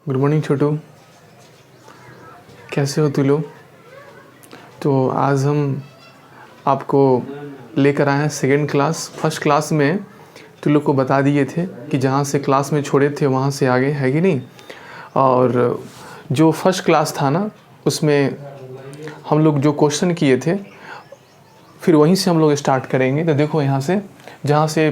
Good morning छोटू, कैसे हो तू लोग। तो आज हम आपको लेकर आए हैं सेकेंड क्लास। फर्स्ट क्लास में तू लोग को बता दिए थे कि जहाँ से क्लास में छोड़े थे वहाँ से आगे, है कि नहीं। और जो फर्स्ट क्लास था ना, उसमें हम लोग जो क्वेश्चन किए थे फिर वहीं से हम लोग स्टार्ट करेंगे। तो देखो यहाँ से, जहाँ से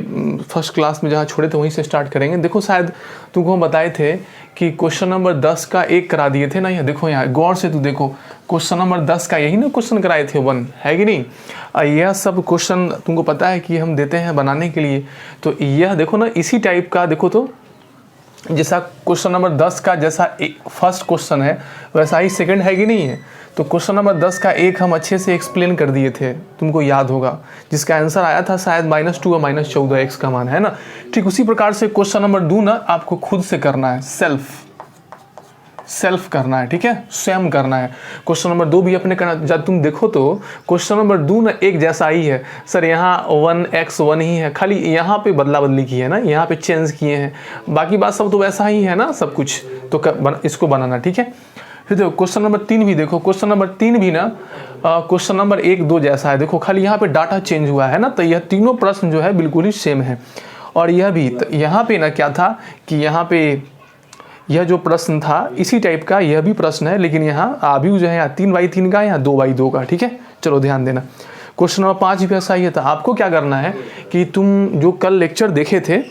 फर्स्ट क्लास में जहाँ छोड़े थे वहीं से स्टार्ट करेंगे। देखो शायद तुमको हम बताए थे कि क्वेश्चन नंबर 10 का 1 करा दिए थे ना। यहाँ देखो, यहाँ गौर से तू देखो, क्वेश्चन नंबर 10 का यही ना क्वेश्चन कराए थे 1, है कि नहीं। यह सब क्वेश्चन तुमको पता है कि हम देते हैं बनाने के लिए। तो यह देखो ना, इसी टाइप का देखो, तो जैसा क्वेश्चन नंबर 10 का जैसा फर्स्ट क्वेश्चन है वैसा ही सेकंड है कि नहीं है। तो क्वेश्चन नंबर 10 का 1 हम अच्छे से एक्सप्लेन कर दिए थे, तुमको याद होगा, जिसका आंसर आया था शायद -2 और -14 x का मान, है ना। ठीक उसी प्रकार से क्वेश्चन नंबर 2 ना आपको खुद से करना है, सेल्फ करना है, ठीक है, स्वयं करना है। क्वेश्चन नंबर 2 भी अपने करना। जब तुम देखो तो क्वेश्चन नंबर 2 ना एक जैसा ही है सर। यहाँ 1x1 ही है, खाली यहाँ पे बदला बदली की है ना, यहाँ पे चेंज किए हैं, बाकी बात सब तो वैसा ही है ना सब कुछ। तो इसको बनाना, ठीक है। फिर देखो क्वेश्चन नंबर 3 भी देखो, क्वेश्चन नंबर 3 भी ना क्वेश्चन नंबर 1, 2 जैसा है। देखो खाली यहाँ पे डाटा चेंज हुआ है ना। तो यह तीनों प्रश्न जो है बिल्कुल ही सेम है। और यह भी यहाँ पे ना क्या था कि यहाँ पे यह जो प्रश्न था इसी टाइप का यह भी प्रश्न है, लेकिन यहाँ आव्यूह जो है यहाँ 3/3 का, यहाँ 2/2 का, ठीक है। चलो ध्यान देना। क्वेश्चन नंबर 5 भी ऐसा ही है। तो आपको क्या करना है कि तुम जो कल लेक्चर देखे थे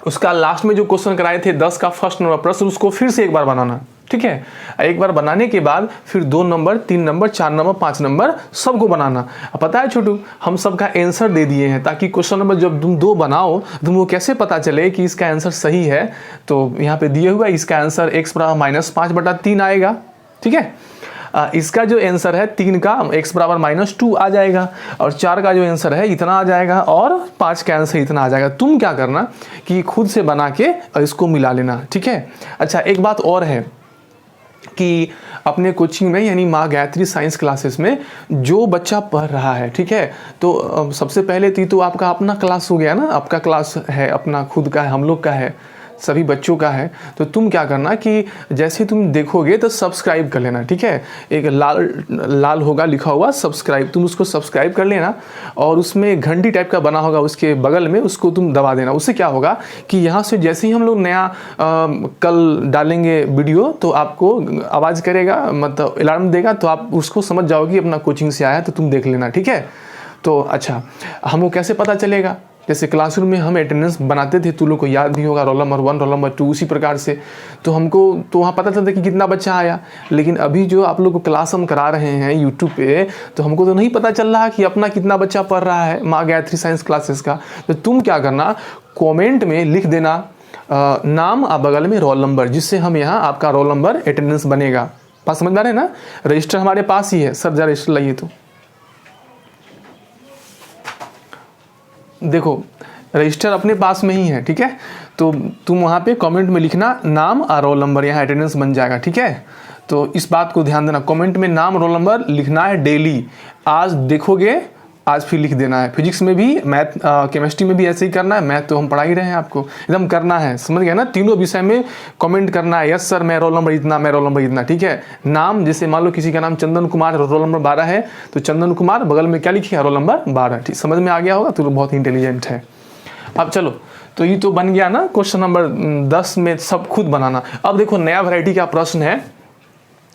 उसका लास्ट में जो क्वेश्चन कराए थे 10 का फर्स्ट नंबर प्रश्न, उसको फिर से एक बार बनाना, ठीक है। एक बार बनाने के बाद फिर 2 नंबर, 3 नंबर, 4 नंबर, 5 नंबर सबको बनाना। पता है छोटू, हम सबका आंसर दे दिए हैं ताकि क्वेश्चन नंबर जब तुम 2 बनाओ तुमको कैसे पता चले कि इसका आंसर सही है। तो यहाँ पे दिए हुआ इसका आंसर x बराबर -5/3 आएगा, ठीक है। इसका जो आंसर है 3 का x बराबर -2 आ जाएगा, और 4 का जो आंसर है इतना आ जाएगा, और 5 का आंसर इतना आ जाएगा। तुम क्या करना कि खुद से बना के इसको मिला लेना, ठीक है। अच्छा, एक बात और है कि अपने कोचिंग में यानी माँ गायत्री साइंस क्लासेस में जो बच्चा पढ़ रहा है, ठीक है, तो सबसे पहले तो आपका अपना क्लास हो गया ना, आपका क्लास है, अपना खुद का है, हम लोग का है, सभी बच्चों का है। तो तुम क्या करना कि जैसे तुम देखोगे तो सब्सक्राइब कर लेना, ठीक है। एक लाल होगा लिखा हुआ सब्सक्राइब, तुम उसको सब्सक्राइब कर लेना, और उसमें घंटी टाइप का बना होगा उसके बगल में, उसको तुम दबा देना। उससे क्या होगा कि यहाँ से जैसे ही हम लोग नया कल डालेंगे वीडियो तो आपको आवाज़ करेगा, मतलब अलार्म देगा, तो आप उसको समझ जाओगे कि अपना कोचिंग से आया, तो तुम देख लेना, ठीक है। तो अच्छा, हमको कैसे पता चलेगा, जैसे क्लासरूम में हम अटेंडेंस बनाते थे, तू लोग को याद भी होगा, रोल नंबर 1, रोल नंबर 2, उसी प्रकार से तो हमको तो वहाँ पता चलता कि कितना बच्चा आया। लेकिन अभी जो आप लोग को क्लास हम करा रहे हैं यूट्यूब पे, तो हमको तो नहीं पता चल रहा कि अपना कितना बच्चा पढ़ रहा है माँ गायत्री साइंस क्लासेस का। तो तुम क्या करना, कॉमेंट में लिख देना नाम और बगल में रोल नंबर, जिससे हम यहाँ आपका रोल नंबर अटेंडेंस बनेगा। बात समझ में आ रहा है ना। रजिस्टर हमारे पास ही है सर, जरा रजिस्टर लाइए। तो देखो रजिस्टर अपने पास में ही है, ठीक है। तो तुम वहाँ पे कमेंट में लिखना नाम और रोल नंबर, यहाँ अटेंडेंस बन जाएगा, ठीक है। तो इस बात को ध्यान देना, कमेंट में नाम रोल नंबर लिखना है डेली। आज देखोगे, आज फिर लिख देना है। फिजिक्स में भी, मैथ केमिस्ट्री में भी ऐसे ही करना है। मैथ तो हम पढ़ा ही रहे हैं, आपको एकदम करना है, समझ गए ना। तीनों विषय में कमेंट करना है, यस सर मैं रोल नंबर इतना, मैं रोल नंबर इतना, ठीक है। नाम, जैसे मान लो किसी का नाम चंदन कुमार, रोल नंबर 12 है, तो चंदन कुमार बगल में क्या लिखिए, रोल नंबर 12, ठीक। समझ में आ गया होगा, तो बहुत इंटेलिजेंट है। अब चलो, तो ये तो बन गया ना क्वेश्चन नंबर 10 में सब खुद बनाना। अब देखो नया वैरायटी का प्रश्न है,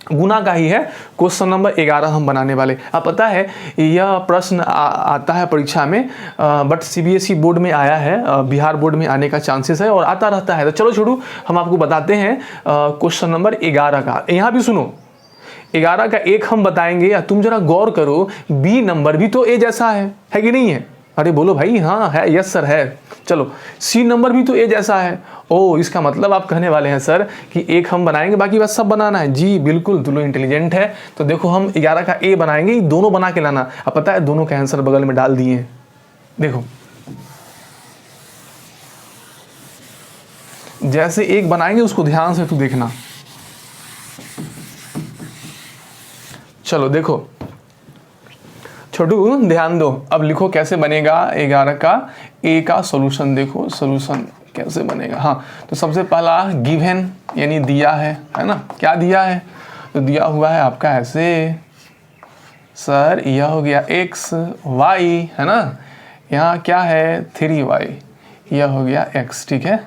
गुना का ही है, क्वेश्चन नंबर 11 हम बनाने वाले। अब पता है यह प्रश्न आता है परीक्षा में, बट सीबीएसई बोर्ड में आया है, बिहार बोर्ड में आने का चांसेस है, और आता रहता है। तो चलो छोड़ू, हम आपको बताते हैं क्वेश्चन नंबर 11 का। यहाँ भी सुनो, 11 का 1 हम बताएंगे, या तुम जरा गौर करो, बी नंबर भी तो ए जैसा है कि नहीं है। अरे बोलो भाई, हाँ है, यस सर है। चलो, सी नंबर भी तो ए जैसा है। ओ, इसका मतलब आप कहने वाले हैं सर कि 1 हम बनाएंगे, बाकी बस सब बनाना है। जी बिल्कुल, तुम लोग इंटेलिजेंट है। तो देखो हम 11 का ए बनाएंगे, दोनों बना के लाना। अब पता है दोनों का आंसर बगल में डाल दिए। देखो जैसे 1 बनाएंगे उसको ध्यान से तू देखना। चलो देखो छोटू, ध्यान दो। अब लिखो कैसे बनेगा 11 का ए का सॉल्यूशन। देखो सॉल्यूशन कैसे बनेगा, हाँ तो सबसे पहला गिवन यानी दिया है ना, क्या दिया है, तो दिया हुआ है आपका ऐसे सर, यह हो गया x y है ना, यहाँ क्या है 3y, यह हो गया x, ठीक है।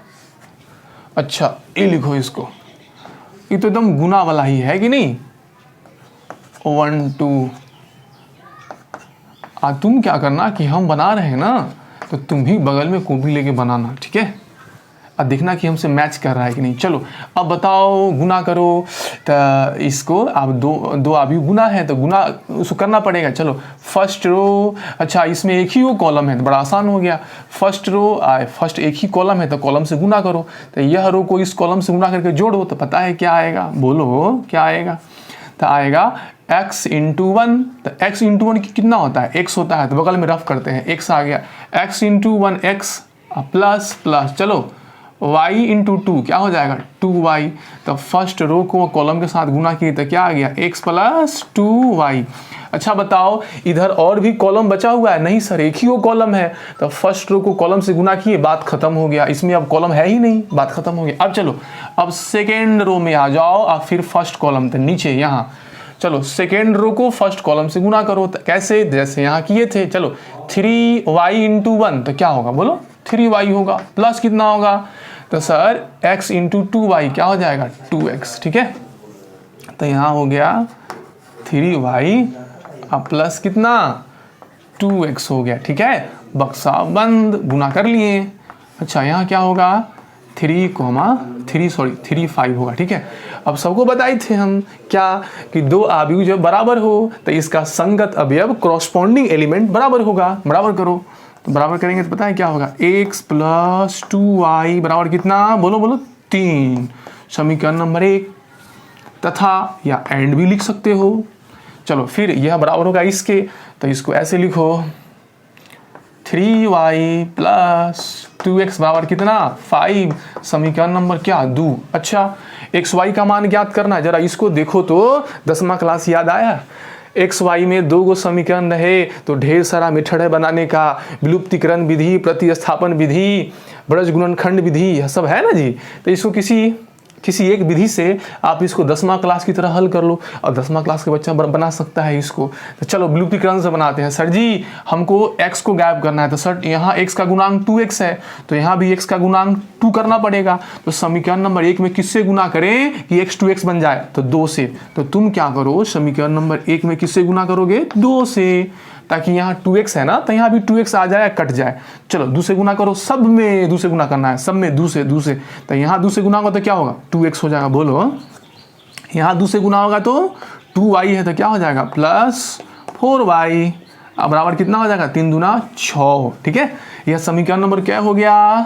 अच्छा ये लिखो इसको, ये तो एकदम गुना वाला ही है कि नहीं, 1 2। तुम क्या करना कि हम बना रहे हैं ना, तो तुम भी बगल में कॉपी लेके बनाना, ठीक है। अब देखना कि हमसे मैच कर रहा है कि नहीं। चलो अब बताओ, गुना करो, तो इसको अब दो अभी गुना है तो गुना उसको करना पड़ेगा। चलो फर्स्ट रो, अच्छा इसमें एक ही वो कॉलम है तो बड़ा आसान हो गया, फर्स्ट रो फर्स्ट एक ही कॉलम है तो कॉलम से गुना करो, तो यह रो को इस कॉलम से गुना करके जोड़ो तो पता है क्या आएगा, बोलो क्या आएगा, तो आएगा x इंटू 1, तो x इंटू 1 कितना होता है, x होता है, तो बगल में रफ करते हैं, x आ गया, x into 1 x plus plus, चलो y इंटू 2 क्या हो जाएगा 2y, तो फर्स्ट रो को कॉलम के साथ गुना किए तो क्या आ गया x प्लस 2y। अच्छा बताओ इधर और भी कॉलम बचा हुआ है, नहीं सर एक ही वो कॉलम है, तो फर्स्ट रो को कॉलम से गुना किए, बात खत्म हो गया, इसमें अब कॉलम है ही नहीं, बात खत्म हो गया। अब चलो अब सेकेंड रो में आ जाओ, अब फिर फर्स्ट कॉलम तो नीचे यहाँ, चलो सेकेंड रो को फर्स्ट कॉलम से गुना करो, तो कैसे, जैसे यहाँ किए थे। चलो 3y इंटू 1 तो क्या होगा, बोलो 3y होगा, प्लस कितना होगा, तो सर x इंटू 2y क्या हो जाएगा 2x, ठीक है। तो यहाँ हो गया 3y प्लस कितना 2x हो गया, ठीक है, बक्सा बंद, गुना कर लिए। अच्छा यहाँ क्या होगा 3 5 होगा, ठीक है। अब सबको बताए थे हम क्या कि दो अवयव जब बराबर हो तो इसका संगत अवयव कॉरस्पॉन्डिंग एलिमेंट बराबर होगा, बराबर करो, तो बराबर करेंगे तो पता है क्या होगा, x प्लस 2y बराबर कितना, बोलो बोलो 3, समीकरण नंबर 1, तथा या एंड भी लिख सकते हो। चलो फिर यह बराबर होगा इसके, तो इसको ऐसे लिखो 3y प्लस 2x बराबर कितना 5, समीकरण नंबर क्या 2। अच्छा एक्स वाई का मान ज्ञात करना है, जरा इसको देखो तो 10वां क्लास याद आया, एक्स वाई में 2 गो समीकरण रहे तो ढेर सारा मेथड है बनाने का, विलुप्तीकरण विधि, प्रतिस्थापन विधि, ब्रज गुणनखंड विधि, यह सब है ना जी। तो इसको किसी एक विधि से आप इसको 10वां क्लास की तरह हल कर लो, और 10वां क्लास के बच्चा बना सकता है इसको। तो चलो विलुप्तीकरण से बनाते हैं। सर जी हमको x को गायब करना है, तो सर यहाँ x का गुणांक 2x है, तो यहाँ भी x का गुणांक 2 करना पड़ेगा। तो समीकरण नंबर 1 में किससे गुना करें कि x 2x बन जाए, तो 2 से। तो तुम क्या करो, समीकरण नंबर 1 में किससे गुना करोगे 2 से, ताकि यहाँ 2x है ना तो यहाँ भी 2x आ जाए, कट जाए। चलो 2 से गुना करो, सब में 2 से गुना करना है, सब में 2 से, तो यहाँ 2 से गुना होगा तो क्या होगा 2x हो जाएगा, बोलो यहाँ 2 से गुना होगा तो 2y है तो क्या हो जाएगा प्लस 4y, अब बराबर कितना हो जाएगा 3 दूना 6, ठीक है। यह समीकरण नंबर क्या हो गया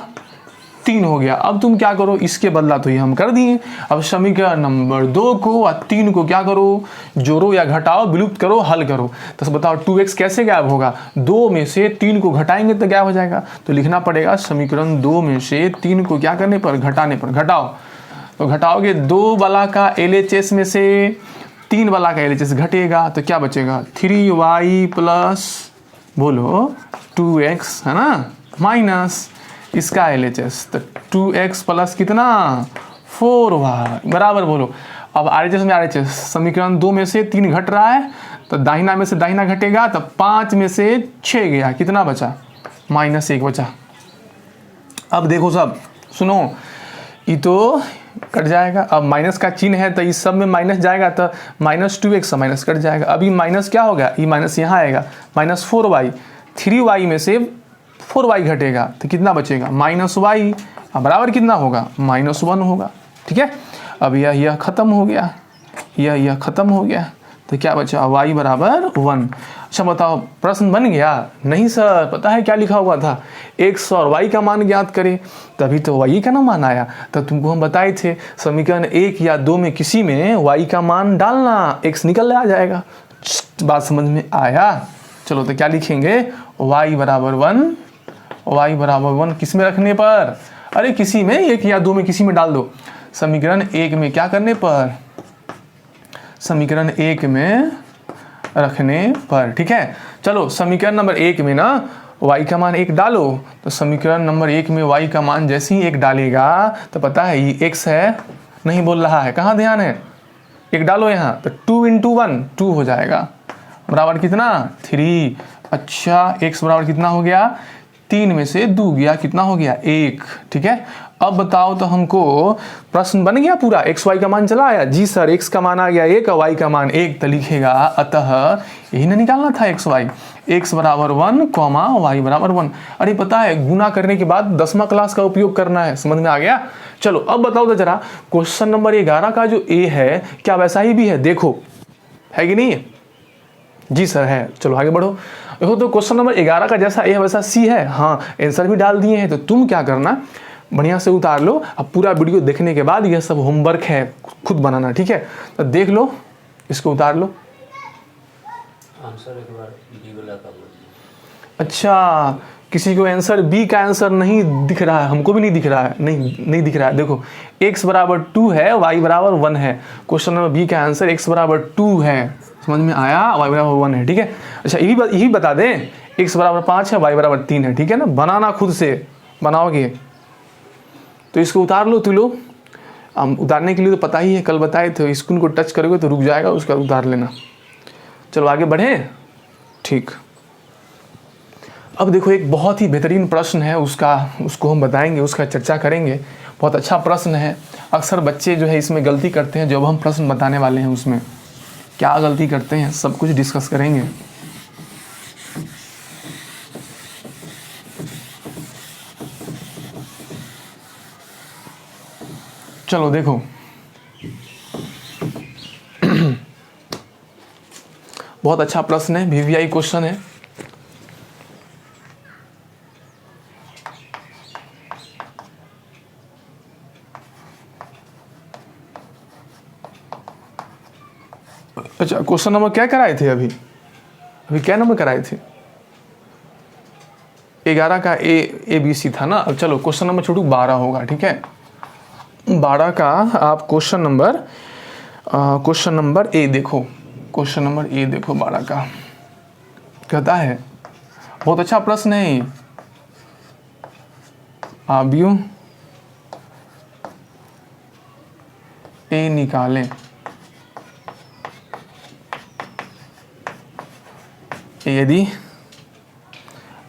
3 हो गया। अब तुम क्या करो, इसके बदला तो ये हम कर दिए, अब समीकरण नंबर 2 को और 3 को क्या करो, जोड़ो या घटाओ, विलुप्त करो, हल करो। तो बताओ 2x कैसे गायब होगा, 2 में से 3 को घटाएंगे तो गायब हो जाएगा। तो लिखना पड़ेगा समीकरण 2 में से 3 को क्या करने पर, घटाने पर, घटाओ। तो घटाओगे 2 वाला का LHS में से 3 वाला का LHS घटेगा, तो क्या बचेगा 3y प्लस बोलो 2x है ना, माइनस इसका LHS, तो 2x प्लस कितना 4y बराबर बोलो। अब RHS में RHS, समीकरण 2 में से 3 घट रहा है तो दाहिना में से दाहिना घटेगा, तो 5 में से 6 गया, कितना बचा -1 बचा। अब देखो सब सुनो, ये तो कट जाएगा, अब माइनस का चिन्ह है तो इस सब में माइनस जाएगा तो -2x माइनस कट जाएगा। अभी माइनस क्या होगा, ये माइनस यहाँ आएगा, -4y, 3y में से 4y घटेगा तो कितना बचेगा -y, अब बराबर कितना होगा -1 होगा, ठीक है। अब यह खत्म हो गया, यह खत्म हो गया, तो क्या बचा y बराबर 1। अच्छा बताओ प्रश्न बन गया, नहीं सर पता है क्या लिखा हुआ था, x और y का मान ज्ञात करें, तभी तो y का ना मान आया। तो तुमको हम बताए थे समीकरण 1 या 2 में किसी में y का मान डालना, x निकल आ जाएगा। बात समझ में आया। चलो तो क्या लिखेंगे, y बराबर 1, y बराबर 1 किस में रखने पर, अरे किसी में 1 या 2 में किसी में डाल दो। समीकरण 1 में क्या करने पर, समीकरण 1 में रखने पर, ठीक है। चलो समीकरण नंबर 1 में ना y का मान 1 डालो, तो समीकरण नंबर 1 में y का मान जैसे ही 1 डालेगा तो पता है ये x है, नहीं बोल रहा है, कहाँ ध्यान है, 1 डालो यहाँ, तो 2 × 1 2 हो जाएगा, बराबर कितना 3। अच्छा x बराबर कितना हो गया, 3 में से 2 गया, कितना हो गया 1, ठीक है। अब बताओ तो हमको प्रश्न बन गया पूरा, x y का मान चला आया, जी सर x का मान आ गया 1 और y का मान 1, तो लिखेगा अतः यही ना निकालना था x y, x बराबर 1 y बराबर 1। अरे पता है गुना करने के बाद 10वां क्लास का उपयोग करना है, समझ में आ गया। चलो अब बताओ तो जरा क्वेश्चन नंबर 11 का जो a है क्या वैसा ही भी है, देखो है कि नहीं, जी सर है। चलो आगे बढ़ो, देखो तो क्वेश्चन नंबर 11 का जैसा ए है वैसा सी है, हाँ आंसर भी डाल दिए हैं। तो तुम क्या करना, बढ़िया से उतार लो, अब पूरा वीडियो देखने के बाद यह सब होमवर्क है खुद बनाना, ठीक है। तो देख लो, इसको उतार लो। आंसर एक बार बी वाला का बोल। अच्छा, किसी को आंसर बी का आंसर नहीं दिख रहा है, हमको भी नहीं दिख रहा है, नहीं दिख रहा है। देखो x बराबर 2 है, y बराबर 1 है, क्वेश्चन नंबर बी का आंसर x बराबर 2 है, समझ में आया, y बराबर 1 है, ठीक है। अच्छा यही बता दें, x बराबर 5 है, y बराबर 3 है, ठीक है ना, बनाना खुद से बनाओगे। तो इसको उतार लो, तुम लोग उतारने के लिए तो पता ही है, कल बताए थे, स्क्रीन को टच करोगे तो रुक जाएगा, उसका उतार लेना। चलो आगे बढ़ें, ठीक। अब देखो एक बहुत ही बेहतरीन प्रश्न है, उसको हम बताएंगे, उसका चर्चा करेंगे। बहुत अच्छा प्रश्न है, अक्सर बच्चे जो है इसमें गलती करते हैं, जब हम प्रश्न बताने वाले हैं उसमें क्या गलती करते हैं सब कुछ डिस्कस करेंगे। चलो देखो बहुत अच्छा प्रश्न है, वीवीआई क्वेश्चन है। अच्छा क्वेश्चन नंबर क्या कराए थे अभी क्या नंबर कराए थे, 11 का ए बी सी था ना। अब चलो क्वेश्चन नंबर छोटू 12 होगा, ठीक है। 12 का आप क्वेश्चन नंबर ए देखो, क्वेश्चन नंबर ए देखो 12 का कहता है, बहुत अच्छा प्रश्न है ये, आबियो ए निकालें, यदि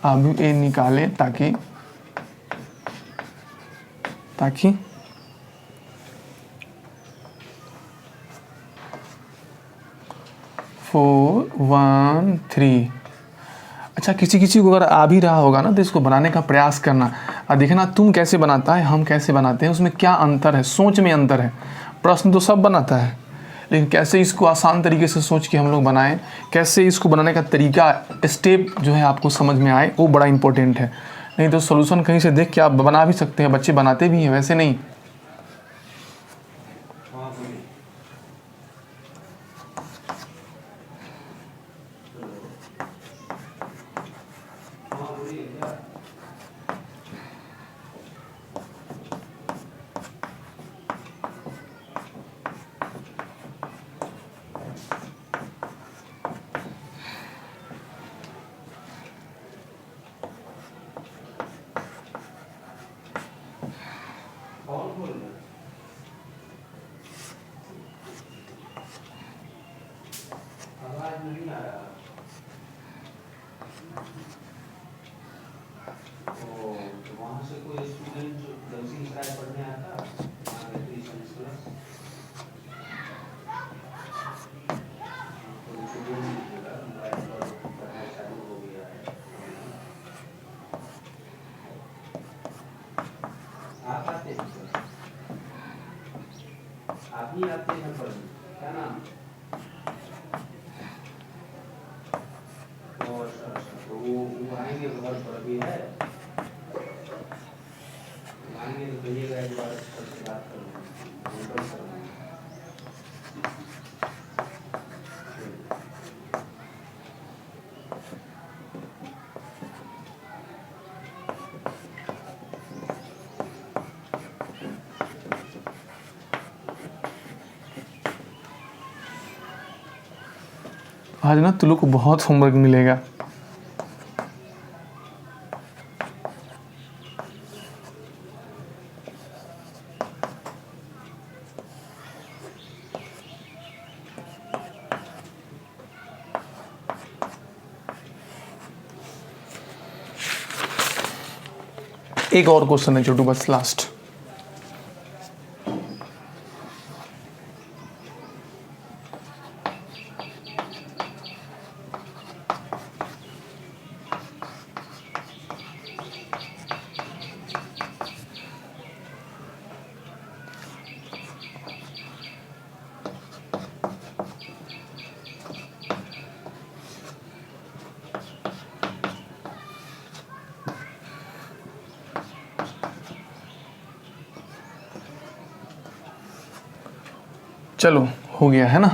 आबियो ए निकालें ताकि 4 1 3। अच्छा किसी को अगर आ भी रहा होगा ना तो इसको बनाने का प्रयास करना और देखना तुम कैसे बनाता है, हम कैसे बनाते हैं, उसमें क्या अंतर है, सोच में अंतर है। प्रश्न तो सब बनाता है, लेकिन कैसे इसको आसान तरीके से सोच के हम लोग बनाएं, कैसे इसको बनाने का तरीका स्टेप जो है आपको समझ में आए, वो बड़ा इंपॉर्टेंट है। नहीं तो सोल्यूशन कहीं से देख के आप बना भी सकते हैं, बच्चे बनाते भी हैं, वैसे नहीं। आप ही आते हैं पर क्या नाम, तो वो आएंगे घर पर अभी है, आएंगे तो कहिएगा एक बार सबसे बात करूँगा। आज ना तुम लोग को बहुत होमवर्क मिलेगा, एक और क्वेश्चन है छोटू, बस लास्ट। चलो हो गया है ना।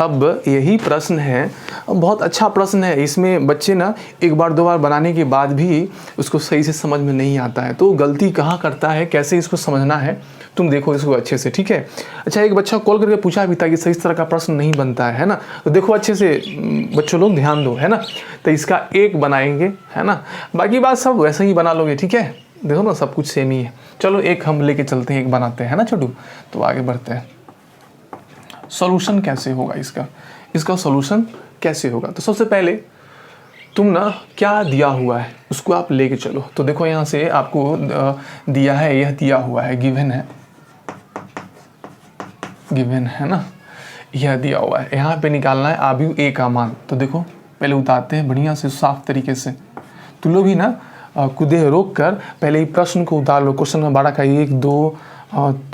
अब यही प्रश्न है, बहुत अच्छा प्रश्न है। इसमें बच्चे ना एक बार दो बार बनाने के बाद भी उसको सही से समझ में नहीं आता है, तो गलती कहाँ करता है, कैसे इसको समझना है, तुम देखो इसको अच्छे से, ठीक है। अच्छा, एक बच्चा कॉल करके पूछा भी था कि सही तरह का प्रश्न नहीं बनता है ना, तो देखो अच्छे से बच्चों लोग ध्यान दो, है ना। तो इसका एक बनाएंगे, है ना, बाकी बात सब वैसे ही बना लोगे, ठीक है। देखो ना सब कुछ सेम ही है। चलो एक हम लेके चलते हैं, एक बनाते हैं, है ना छोटू। तो आगे बढ़ते हैं। सॉल्यूशन कैसे होगा इसका सॉल्यूशन कैसे होगा। तो सबसे पहले तुम ना क्या दिया हुआ है उसको आप लेके चलो। तो देखो यहाँ से आपको दिया है, यह दिया हुआ है, गिवन है ना, यह दिया हुआ है। यहाँ पे निकालना है आव्यूह ए का मान। तो देखो पहले उतारते हैं बढ़िया से साफ तरीके से। तुम लोग भी ना कुदे रोक कर पहले ही प्रश्न को उतार लो। क्वेश्चन नंबर 12 का 1, 2,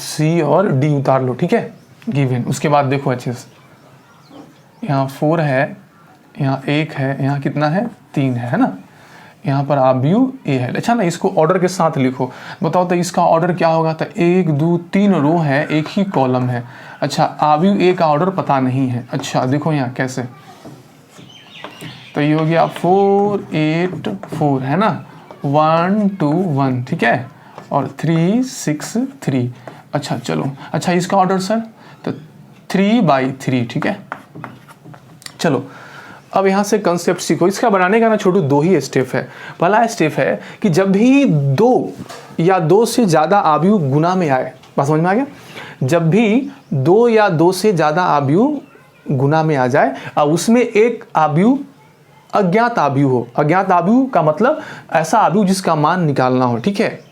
C और D उतार लो, ठीक है, गिवन। उसके बाद देखो अच्छे से, यहाँ 4 है, यहाँ 1 है, यहाँ कितना है 3 है ना। यहाँ पर आव्यूह ए है। अच्छा ना, इसको ऑर्डर के साथ लिखो। बताओ तो इसका ऑर्डर क्या होगा। तो 1, 2, 3 रो है, एक ही कॉलम है। अच्छा, आव्यूह ए का ऑर्डर पता नहीं है। अच्छा देखो यहाँ कैसे, तो ये हो गया 4, 8, 4 है ना, 1, 2, 1, ठीक है, और 3, 6, 3। अच्छा चलो, अच्छा इसका ऑर्डर सर तो 3/3, ठीक है। चलो अब यहाँ से कंसेप्ट सीखो। इसका बनाने का ना छोटू 2 ही स्टेप है। पहला स्टेप है कि जब भी 2 या 2 से ज़्यादा आव्यूह गुना में आए, बात समझ में आ गया। जब भी 2 या 2 से ज़्यादा आव्यूह गुना में आ जाए और उसमें एक आव्यूह अज्ञात आव्यूह हो। अज्ञात आव्यूह का मतलब ऐसा आव्यूह जिसका मान निकालना हो, ठीक है।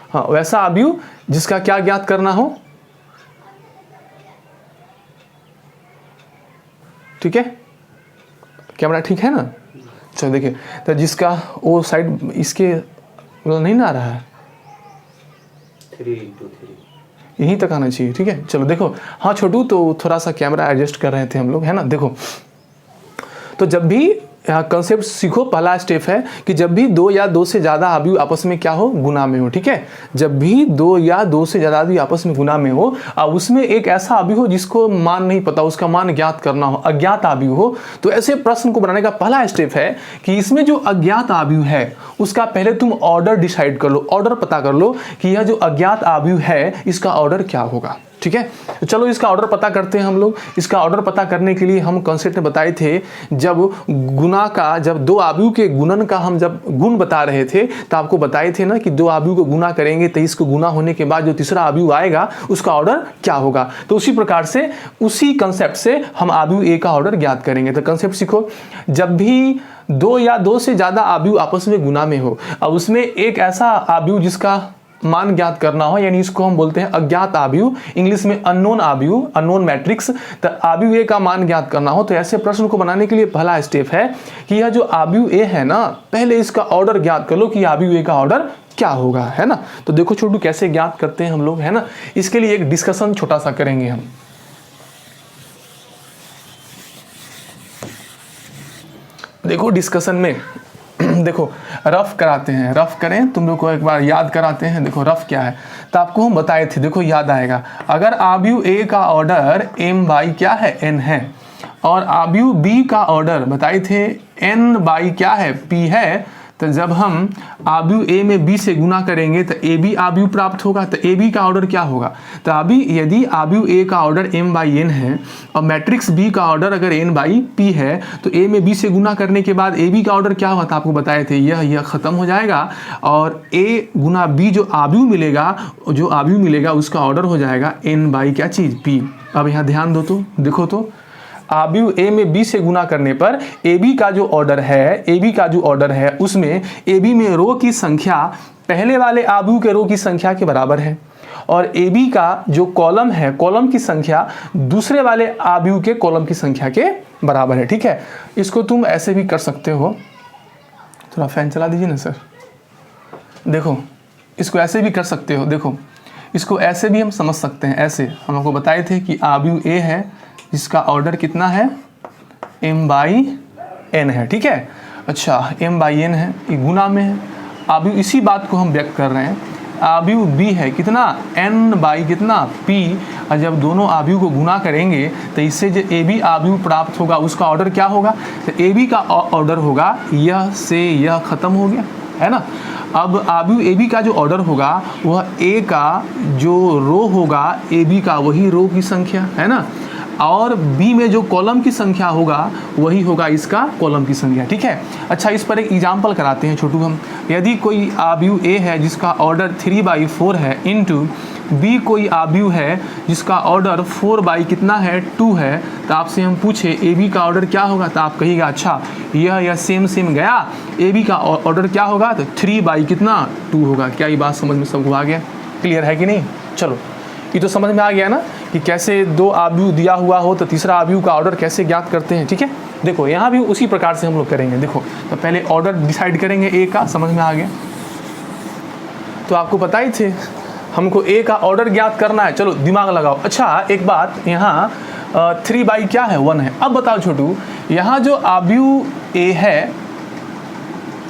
हाँ, वैसा आव्यूह जिसका क्या ज्ञात करना हो, ठीक है। कैमरा ठीक है ना। चलो देखिए, तो जिसका वो साइड इसके नहीं ना आ रहा है, 3x3 यहीं तक आना चाहिए, ठीक है। चलो देखो, हाँ छोटू, तो थोड़ा सा कैमरा एडजस्ट कर रहे थे हम लोग, है ना। देखो, तो जब भी यहाँ कंसेप्ट सीखो, पहला स्टेप है कि जब भी 2 या 2 से ज़्यादा आव्यूह आपस में क्या हो, गुना में हो, ठीक है। जब भी 2 या 2 से ज़्यादा आव्यूह आपस में गुना में हो और उसमें एक ऐसा आव्यूह हो जिसको मान नहीं पता, उसका मान ज्ञात करना हो, अज्ञात आव्यूह हो, तो ऐसे प्रश्न को बनाने का पहला स्टेप है कि इसमें जो अज्ञात आव्यूह है उसका पहले तुम ऑर्डर डिसाइड कर लो, ऑर्डर पता कर लो कि यह जो अज्ञात आव्यूह है इसका ऑर्डर क्या होगा, ठीक है। तो चलो इसका ऑर्डर पता करते हैं हम लोग। इसका ऑर्डर पता करने के लिए हम कॉन्सेप्ट में बताए थे, जब गुना का, जब 2 आव्यूह के गुणन का हम जब गुण बता रहे थे तो आपको बताए थे ना कि 2 आव्यूह को गुना करेंगे तो इसको गुना होने के बाद जो तीसरा आव्यूह आएगा उसका ऑर्डर क्या होगा। तो उसी प्रकार से उसी कंसेप्ट से हम आव्यूह ए का ऑर्डर ज्ञात करेंगे। तो कंसेप्ट सीखो, जब भी 2 या 2 से ज़्यादा आव्यूह आपस में गुना में हो और उसमें एक ऐसा आव्यूह जिसका मान ज्ञात करना हो, यानी इसको हम बोलते हैं अज्ञात आव्यूह, इंग्लिश में अननोन आव्यूह, अननोन मैट्रिक्स। तो आव्यूह ए का मान ज्ञात करना हो तो ऐसे प्रश्न को बनाने के लिए पहला स्टेप है कि यह जो आव्यूह ए है ना, पहले इसका ऑर्डर ज्ञात कर लो कि आव्यूह ए का ऑर्डर क्या होगा, है ना। तो देखो छोटू कैसे ज्ञात करते हैं हम लोग, है ना। इसके लिए एक डिस्कशन छोटा सा करेंगे हम। देखो डिस्कशन में देखो रफ कराते हैं, रफ करें, तुम लोग को एक बार याद कराते हैं। देखो रफ क्या है तो आपको हम बताए थे, देखो याद आएगा। अगर आव्यूह ए का ऑर्डर m/n क्या है, n है, और आव्यूह बी का ऑर्डर बताए थे n/क्या है, p है, तो जब हम आव्यूह ए में बी से गुना करेंगे तो ए बी आव्यूह प्राप्त होगा। तो ए बी का ऑर्डर क्या होगा, तो अभी यदि आव्यूह ए का ऑर्डर m/n है और मैट्रिक्स बी का ऑर्डर अगर n/p है तो ए में बी से गुना करने के बाद ए बी का ऑर्डर क्या होगा, तो आपको बताए थे यह खत्म हो जाएगा और ए गुना बी जो आव्यूह मिलेगा उसका ऑर्डर हो जाएगा n/क्या चीज़, p। अब यहाँ ध्यान दो तो देखो, तो आव्यूह ए में बी से गुना करने पर ए बी का जो ऑर्डर है उसमें ए बी में रो की संख्या पहले वाले आव्यूह के रो की संख्या के बराबर है और ए बी का जो कॉलम है, कॉलम की संख्या दूसरे वाले आव्यूह के कॉलम की संख्या के बराबर है। ठीक है, इसको तुम ऐसे भी कर सकते हो, थोड़ा फैन चला दीजिए ना सर। देखो इसको ऐसे भी कर सकते हो, देखो इसको ऐसे भी हम समझ सकते हैं। ऐसे हम आपको बताए थे कि आव्यूह ए है जिसका ऑर्डर कितना है, m/n है। ठीक है, अच्छा m/n है, ये गुना में है। आव्यूह इसी बात को हम व्यक्त कर रहे हैं। आव्यूह बी है कितना, n/ कितना p, और जब दोनों आव्यूह को गुना करेंगे तो इससे जो ए बी आव्यूह प्राप्त होगा उसका ऑर्डर क्या होगा, तो ए बी का ऑर्डर होगा यह से यह खत्म हो गया, है ना। अब आव्यूह ए बी का जो ऑर्डर होगा वह ए का जो रो होगा ए बी का वही रो की संख्या, है ना, और बी में जो कॉलम की संख्या होगा वही होगा इसका कॉलम की संख्या। ठीक है, अच्छा इस पर एक एग्जाम्पल कराते हैं छोटू हम। यदि कोई आव्यूह ए है जिसका ऑर्डर 3/4 है इंटू बी कोई आव्यूह है जिसका ऑर्डर 4/ कितना है 2 है, तो आपसे हम पूछे ए बी का ऑर्डर क्या होगा, तो आप कहिएगा अच्छा यह सेम गया, ए बी का ऑर्डर क्या होगा, तो 3/ कितना 2 होगा। क्या ये बात समझ में सबको आ गया, क्लियर है कि नहीं। चलो ये तो समझ में आ गया ना कि कैसे दो आव्यूह दिया हुआ हो तो तीसरा आव्यूह का ऑर्डर कैसे ज्ञात करते हैं। ठीक है, देखो यहाँ भी उसी प्रकार से हम लोग करेंगे। देखो तो पहले ऑर्डर डिसाइड करेंगे ए का, समझ में आ गया। तो आपको पता ही थे हमको ए का ऑर्डर ज्ञात करना है, चलो दिमाग लगाओ। अच्छा एक बात, यहाँ 3/ क्या है 1 है। अब बताओ छोटू, यहाँ जो आव्यूह ए है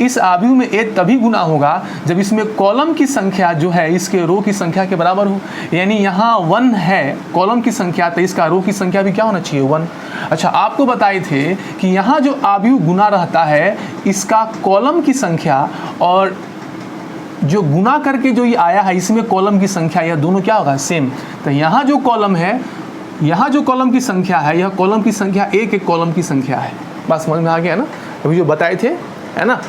इस आव्यूह में ए तभी गुना होगा जब इसमें कॉलम की संख्या जो है इसके रो की संख्या के बराबर हो। यानी यहाँ 1 है कॉलम की संख्या, तो इसका रो की संख्या भी क्या होना चाहिए 1। अच्छा आपको बताए थे कि यहाँ जो आव्यूह गुना रहता है इसका कॉलम की संख्या और जो गुना करके जो ये आया है इसमें कॉलम की संख्या, यह दोनों क्या होगा सेम। तो यहाँ जो कॉलम है, यहाँ जो कॉलम की संख्या है, यह कॉलम की संख्या एक कॉलम की संख्या है। बात समझ में आ गया ना, अभी जो बताए थे, है ना।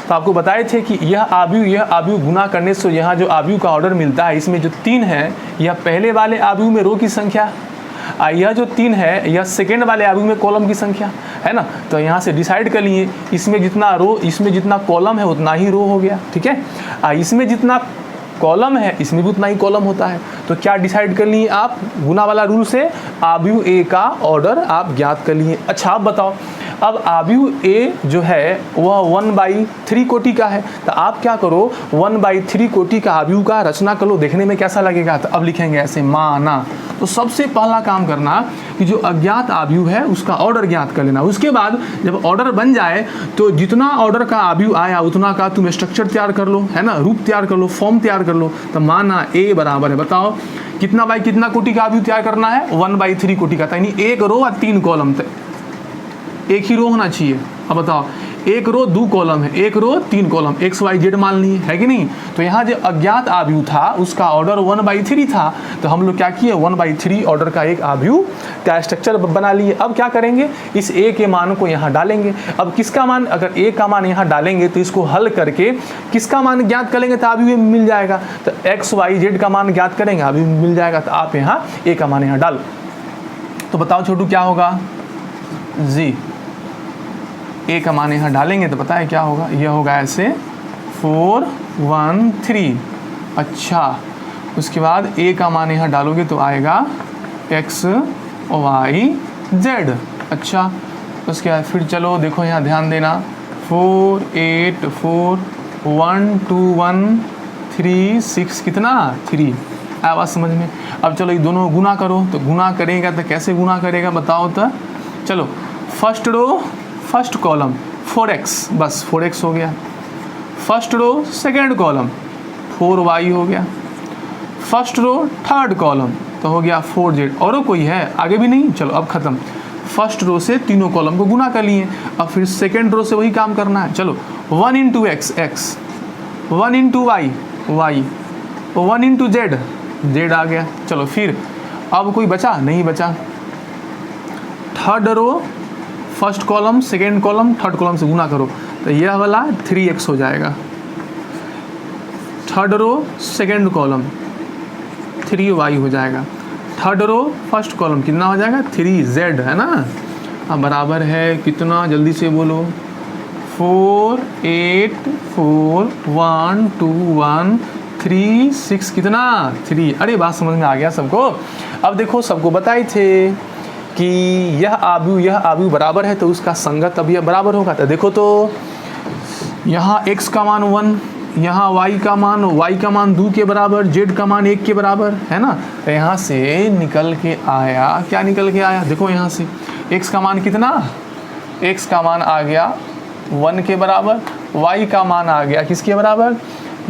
तो आपको बताए थे कि यह आव्यूह गुना करने से यहाँ जो आव्यूह का ऑर्डर मिलता है इसमें जो 3 है यह पहले वाले आव्यूह में रो की संख्या, यह जो 3 है यह सेकेंड वाले आव्यूह में कॉलम की संख्या, है ना। तो यहाँ से डिसाइड कर लिए इसमें जितना कॉलम है उतना ही रो हो गया। ठीक है, इसमें जितना कॉलम है इसमें भी उतना ही कॉलम होता है। तो क्या डिसाइड कर लिए आप, गुना वाला रूल से आव्यूह ए का ऑर्डर आप ज्ञात कर लिए। अच्छा आप बताओ, अब आव्यूह ए जो है वह 1/3 कोटि का है, तो आप क्या करो 1/3 कोटि का आव्यूह का रचना कर लो, देखने में कैसा लगेगा। तो अब लिखेंगे ऐसे माना। तो सबसे पहला काम करना कि जो अज्ञात आव्यूह है उसका ऑर्डर ज्ञात कर लेना। उसके बाद जब ऑर्डर बन जाए तो जितना ऑर्डर का आव्यूह आया उतना का तुम स्ट्रक्चर तैयार कर लो, है ना, रूप तैयार कर लो, फॉर्म तैयार कर लो। तो माना ए बराबर है, बताओ कितना बाई कितना कोटि का आव्यूह तैयार करना है 1/3 कोटि का, यानी 1 रो और 3 कॉलम, एक ही रो होना चाहिए। अब बताओ 1 रो 2 कॉलम है, 1 रो 3 कॉलम, XYZ मान ली है कि नहीं। तो यहाँ जो अज्ञात आव्यूह था उसका ऑर्डर 1/3 था, तो हम लोग क्या किए 1/3 ऑर्डर का एक आव्यूह का स्ट्रक्चर बना लिए। अब क्या करेंगे, इस ए के मान को यहाँ डालेंगे। अब किसका मान, अगर ए का मान यहाँ डालेंगे तो इसको हल करके किसका मान ज्ञात करेंगे तो आव्यूह मिल जाएगा। तो XYZ का मान ज्ञात करेंगे, आव्यूह मिल जाएगा। तो आप यहाँ ए का मान यहाँ डालो। तो बताओ छोटू क्या होगा, जी ए का मान यहाँ डालेंगे तो पता है क्या होगा, यह होगा ऐसे 4 1 3। अच्छा उसके बाद ए का मान यहाँ डालोगे तो आएगा XYZ। अच्छा उसके बाद फिर चलो देखो यहाँ ध्यान देना 4 8 4 1 2 1 3 6 कितना 3। आवाज़ समझ में। अब चलो ये दोनों गुना करो, तो गुना करेगा तो कैसे गुना करेगा बताओ। तो चलो first row first column 4x, बस 4x हो गया। First row second column 4y हो गया। फर्स्ट रो थर्ड कॉलम तो हो गया 4z। और कोई है आगे भी नहीं, चलो अब ख़त्म। फर्स्ट रो से तीनों कॉलम को गुना कर लिए, अब फिर सेकेंड रो से वही काम करना है। चलो 1 × x x, 1 × y y, 1 × z z आ गया। चलो फिर अब कोई बचा नहीं बचा। Third row first column second column third column से गुना करो तो यह वाला 3x हो जाएगा। Third row second column 3y हो जाएगा। थर्ड रो फर्स्ट कॉलम कितना हो जाएगा 3z, है ना। बराबर है कितना, जल्दी से बोलो, 4 8 4 1 2 1 3 6 कितना 3। अरे बात समझ में आ गया सबको। अब देखो सबको बताए थे कि यह आव्यूह बराबर है तो उसका संगत अभी बराबर होगा। तो देखो तो यहाँ x का मान 1, यहाँ y का मान 2 के बराबर, z का मान 1 के बराबर है ना। तो यहाँ से निकल के आया, क्या निकल के आया, देखो यहाँ से x का मान कितना, x का मान आ गया 1 के बराबर, y का मान आ गया किसके बराबर,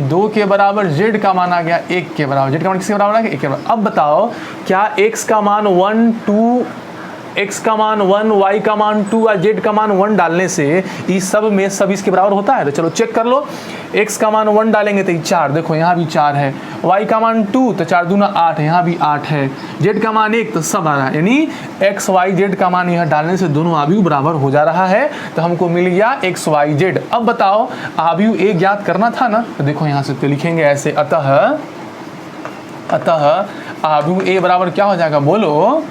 2 के बराबर, z का मान आ गया 1 के बराबर। z का मान किसके बराबर आ गया, 1 के बराबर। अब बताओ क्या x का मान 1 2, x का मान 1, y का मान 2 और z का मान 1 डालने से इस सब में सब इसके बराबर होता है। तो चलो चेक कर लो, x का मान 1 डालेंगे तो 4, देखो यहाँ भी 4 है, y का मान 2 तो 4 दूना 8, यहाँ भी 8 है, z का मान 1 तो सब आ रहा है, यानी x y z का मान यहाँ डालने से दोनों आव्यूह बराबर हो जा रहा है। तो हमको मिल गया x y z। अब बताओ आव्यूह a ज्ञात करना था ना, तो देखो यहाँ से तो लिखेंगे ऐसे, अतः आव्यूह a बराबर क्या हो जाएगा, बोलो,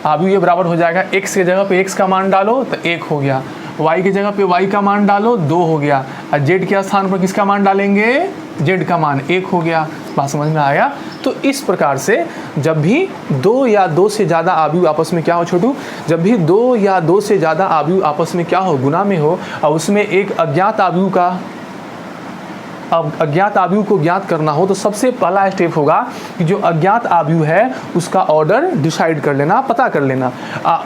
आव्यूह ये बराबर हो जाएगा, x के जगह पे x का मान डालो तो 1 हो गया, y की जगह पे y का मान डालो 2 हो गया, और z के स्थान पर किसका मान डालेंगे, z का मान 1 हो गया। बात समझ में आया। तो इस प्रकार से जब भी 2 या 2 से ज़्यादा आव्यूह आपस में क्या हो छोटू, जब भी 2 या 2 से ज़्यादा आव्यूह आपस में क्या हो, गुना में हो, और उसमें एक अज्ञात आव्यूह का अज्ञात आव्यूह को ज्ञात करना हो, तो सबसे पहला स्टेप होगा कि जो अज्ञात आव्यूह है उसका ऑर्डर डिसाइड कर लेना, पता कर लेना।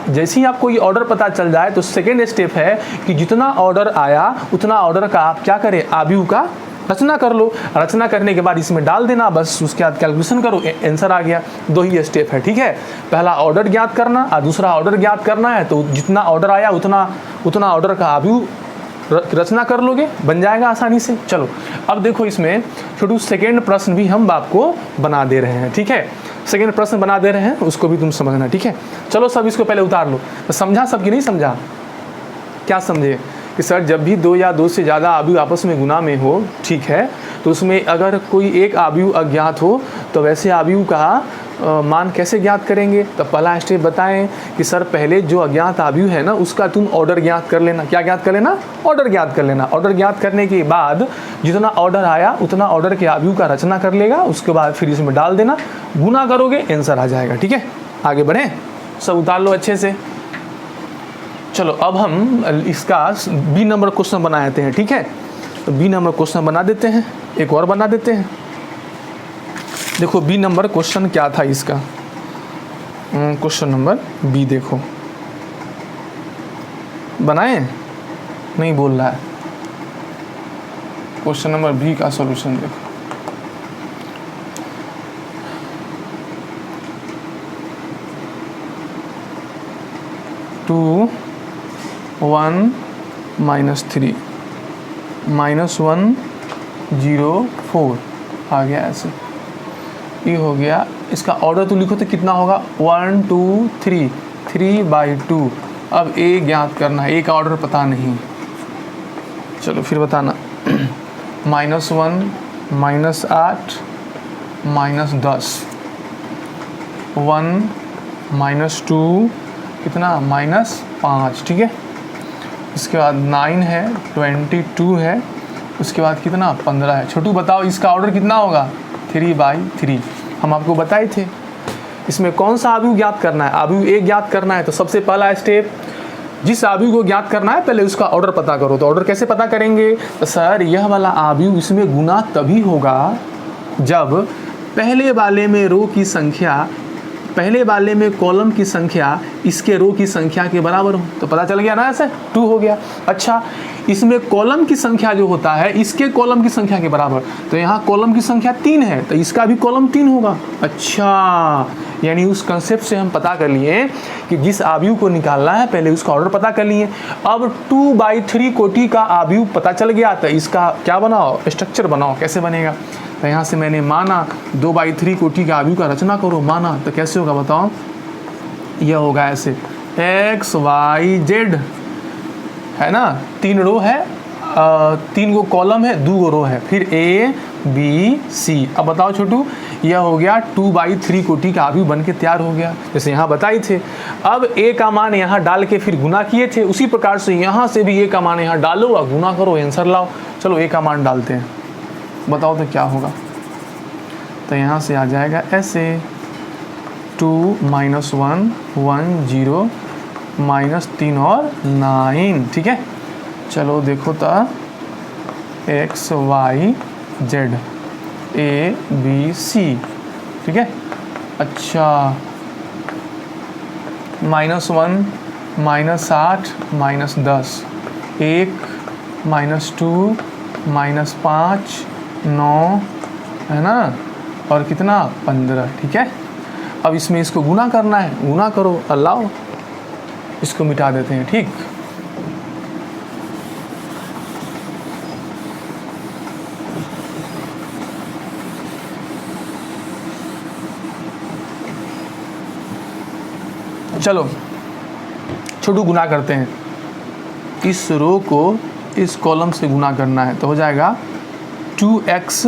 जैसे ही आपको ये ऑर्डर पता चल जाए तो सेकेंड स्टेप है कि जितना ऑर्डर आया उतना ऑर्डर का आप क्या करें, आव्यूह का रचना कर लो। रचना करने के बाद इसमें डाल देना, बस उसके बाद कैलकुलेशन करो, आंसर आ गया। 2 ही स्टेप है, ठीक है। पहला ऑर्डर ज्ञात करना और दूसरा ऑर्डर ज्ञात करना है, तो जितना ऑर्डर आया उतना ऑर्डर का आव्यूह रचना कर लोगे, बन जाएगा आसानी से। चलो अब देखो इसमें छोटू सेकेंड प्रश्न भी हम आपको बना दे रहे हैं, ठीक है। सेकेंड प्रश्न बना दे रहे हैं, उसको भी तुम समझना, ठीक है। चलो सब इसको पहले उतार लो। तो समझा सबकी, नहीं समझा, क्या समझे कि सर जब भी 2 या 2 से ज़्यादा आव्यूह आपस में गुना में हो, ठीक है, तो उसमें अगर कोई एक आव्यूह अज्ञात हो तो वैसे आव्यूह का मान कैसे ज्ञात करेंगे। तो पहला स्टेप बताएं कि सर पहले जो अज्ञात आव्यूह है ना उसका तुम ऑर्डर ज्ञात कर लेना। क्या ज्ञात कर लेना, ऑर्डर ज्ञात कर लेना। ऑर्डर ज्ञात करने के बाद जितना ऑर्डर आया उतना ऑर्डर के आव्यूह का रचना कर लेगा, उसके बाद फिर इसमें डाल देना, गुना करोगे, आंसर आ जाएगा, ठीक है। आगे बढ़ें, सब उतार लो अच्छे से। चलो अब हम इसका बी नंबर क्वेश्चन बना देते हैं, ठीक है। तो बी नंबर क्वेश्चन बना देते हैं, एक और बना देते हैं। देखो बी नंबर क्वेश्चन क्या था इसका, क्वेश्चन नंबर बी देखो, बनाए नहीं बोल रहा है। क्वेश्चन नंबर बी का सॉल्यूशन देखो, टू 1 -3 -1 0 4 आ गया ऐसे, ये हो गया। इसका ऑर्डर तो लिखो तो कितना होगा, 1 2 3 3/2। अब ए ज्ञात करना है, ए का ऑर्डर पता नहीं, चलो फिर बताना। -1 -8 -10 1 -2 कितना, -5, ठीक है। इसके बाद 9 है, 22 है, उसके बाद कितना 15 है। छोटू बताओ इसका ऑर्डर कितना होगा, 3/3। हम आपको बताए थे। इसमें कौन सा आव्यूह ज्ञात करना है, आव्यूह ए ज्ञात करना है। तो सबसे पहला स्टेप, जिस आव्यूह को ज्ञात करना है पहले उसका ऑर्डर पता करो। तो ऑर्डर कैसे पता करेंगे, तो सर यह वाला आव्यूह इसमें गुना तभी होगा जब पहले वाले में रो की संख्या, पहले वाले में कॉलम की संख्या इसके रो की संख्या के बराबर हो। तो पता चल गया ना, ऐसे 2 हो गया। अच्छा, इसमें कॉलम की संख्या जो होता है इसके कॉलम की संख्या के बराबर, तो यहाँ कॉलम की संख्या 3 है तो इसका भी कॉलम 3 होगा। अच्छा, यानी उस कंसेप्ट से हम पता कर लिए कि जिस आव्यूह को निकालना है पहले उसका ऑर्डर पता कर लिए। अब 2/3 कोटि का आव्यूह पता चल गया तो इसका क्या बनाओ, स्ट्रक्चर बनाओ। कैसे बनेगा, तो यहाँ से मैंने माना 2/3 कोटि का आव्यूह का रचना करो, माना तो कैसे होगा बताओ, यह होगा ऐसे x y z है ना, 3 रो है, 3 गो कॉलम है, 2 गो रो है, फिर A B C। अब बताओ छोटू यह हो गया 2/3 कोटि का अवयव बन के तैयार हो गया, जैसे यहाँ बताए थे। अब a का मान यहाँ डाल के फिर गुना किए थे, उसी प्रकार से यहाँ से भी a का मान यहाँ डालो और गुना करो, आंसर लाओ। चलो a का मान डालते हैं, बताओ तो क्या होगा। तो यहाँ से आ जाएगा ऐसे 2 - 1 1 0 -3 और 9, ठीक है। चलो देखो तो x y z a b c, ठीक है। अच्छा -1 -8 -10 1 -2 -5 9 है ना, और कितना 15, ठीक है। अब इसमें इसको गुना करना है, गुना करो, अल्लाह इसको मिटा देते हैं, ठीक। चलो छोटू गुना करते हैं, इस रो को इस कॉलम से गुना करना है, तो हो जाएगा 2x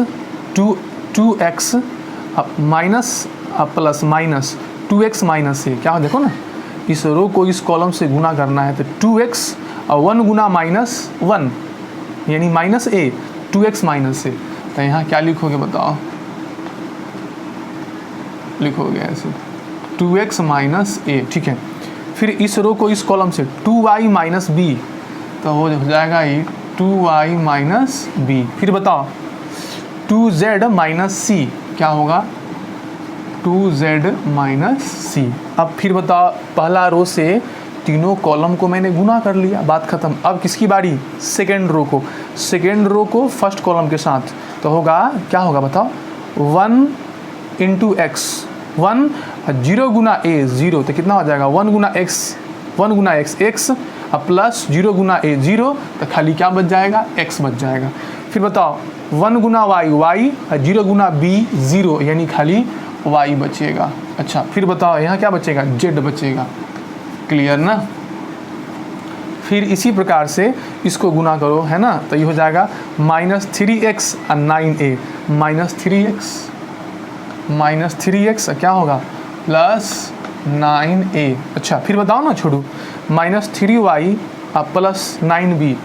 minus plus minus 2x minus a, क्या देखो ना, इस रो को इस कॉलम से गुना करना है, तो 2x और 1 गुना माइनस 1 यानी minus a, 2x minus a। तो यहाँ क्या लिखोगे बताओ, लिखोगे ऐसे 2x माइनस a, ठीक है। फिर इस रो को इस कॉलम से 2y माइनस b, तो हो जाएगा ये 2y माइनस b। फिर बताओ 2z माइनस c, क्या होगा 2z माइनस c। अब फिर बताओ, पहला रो से तीनों कॉलम को मैंने गुना कर लिया, बात खत्म। अब किसकी बारी, सेकेंड रो को, सेकेंड रो को फर्स्ट कॉलम के साथ, तो होगा क्या होगा बताओ 1 × x 1 0 गुना a 0, तो कितना हो जाएगा 1 गुना x x plus 0 Guna a 0, तो खाली क्या बच जाएगा x बच जाएगा। फिर बताओ 1 गुना y 0 गुना b 0, यानी खाली y बचेगा। अच्छा फिर बताओ यहाँ क्या बचेगा, z बचेगा, क्लियर ना। फिर इसी प्रकार से इसको गुना करो, है ना, तो ये हो जाएगा -3x और 9a, -3x क्या होगा प्लस 9a। अच्छा फिर बताओ ना छोड़ू, -3y प्लस 9b,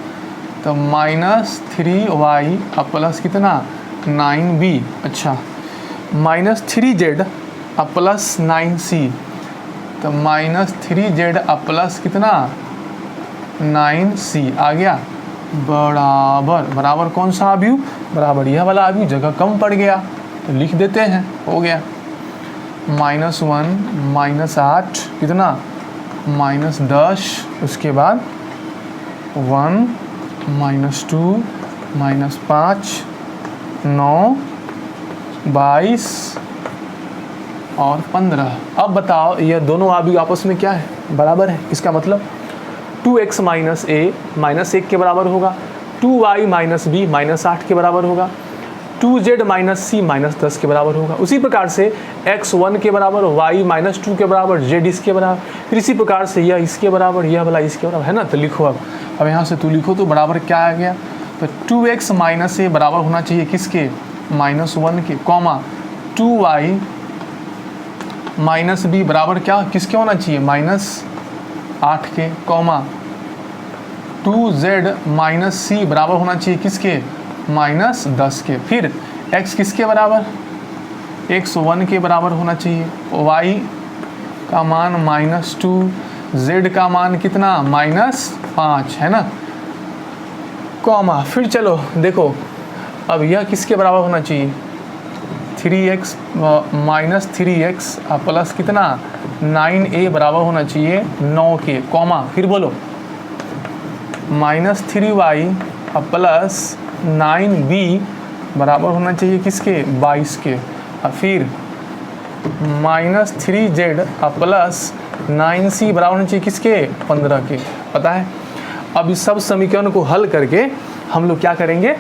तो -3y प्लस कितना 9b। अच्छा -3z प्लस 9c, तो -3z प्लस कितना 9c आ गया, बराबर बराबर कौन सा अवयव, बराबर यह वाला अवयव, जगह कम पड़ गया तो लिख देते हैं, हो गया -1 -8 कितना -10, उसके बाद 1 -2 -5 9 22 और 15। अब बताओ ये दोनों अवयव आपस में क्या है, बराबर है। इसका मतलब 2x माइनस a -1 के बराबर होगा, 2y माइनस b -8 के बराबर होगा, 2z माइनस c -10 के बराबर होगा। उसी प्रकार से x 1 के बराबर, y -2 के बराबर, z इसके बराबर। फिर इसी प्रकार से यह इसके बराबर, यह वाला इसके बराबर, है ना। तो लिखो, अब यहाँ से तू लिखो तो बराबर क्या आ गया, तो 2x माइनस a बराबर होना चाहिए किसके, -1 के, कॉमा 2y माइनस b बराबर क्या किसके होना चाहिए, -8 के, कॉमा 2z माइनस c बराबर होना चाहिए किसके, -10 के। फिर x किसके बराबर, x 1 के बराबर होना चाहिए, y का मान -2, z का मान कितना -5, है ना, कॉमा। फिर चलो देखो, अब यह किसके बराबर होना चाहिए, 3x -3x प्लस कितना 9a बराबर होना चाहिए 9 के, कॉमा। फिर बोलो -3y प्लस 9b बराबर होना चाहिए किसके, 22 के। और फिर -3z प्लस 9c बराबर होना चाहिए किसके, 15 के। पता है, अब इस सब समीकरण को हल करके हम लोग क्या करेंगे,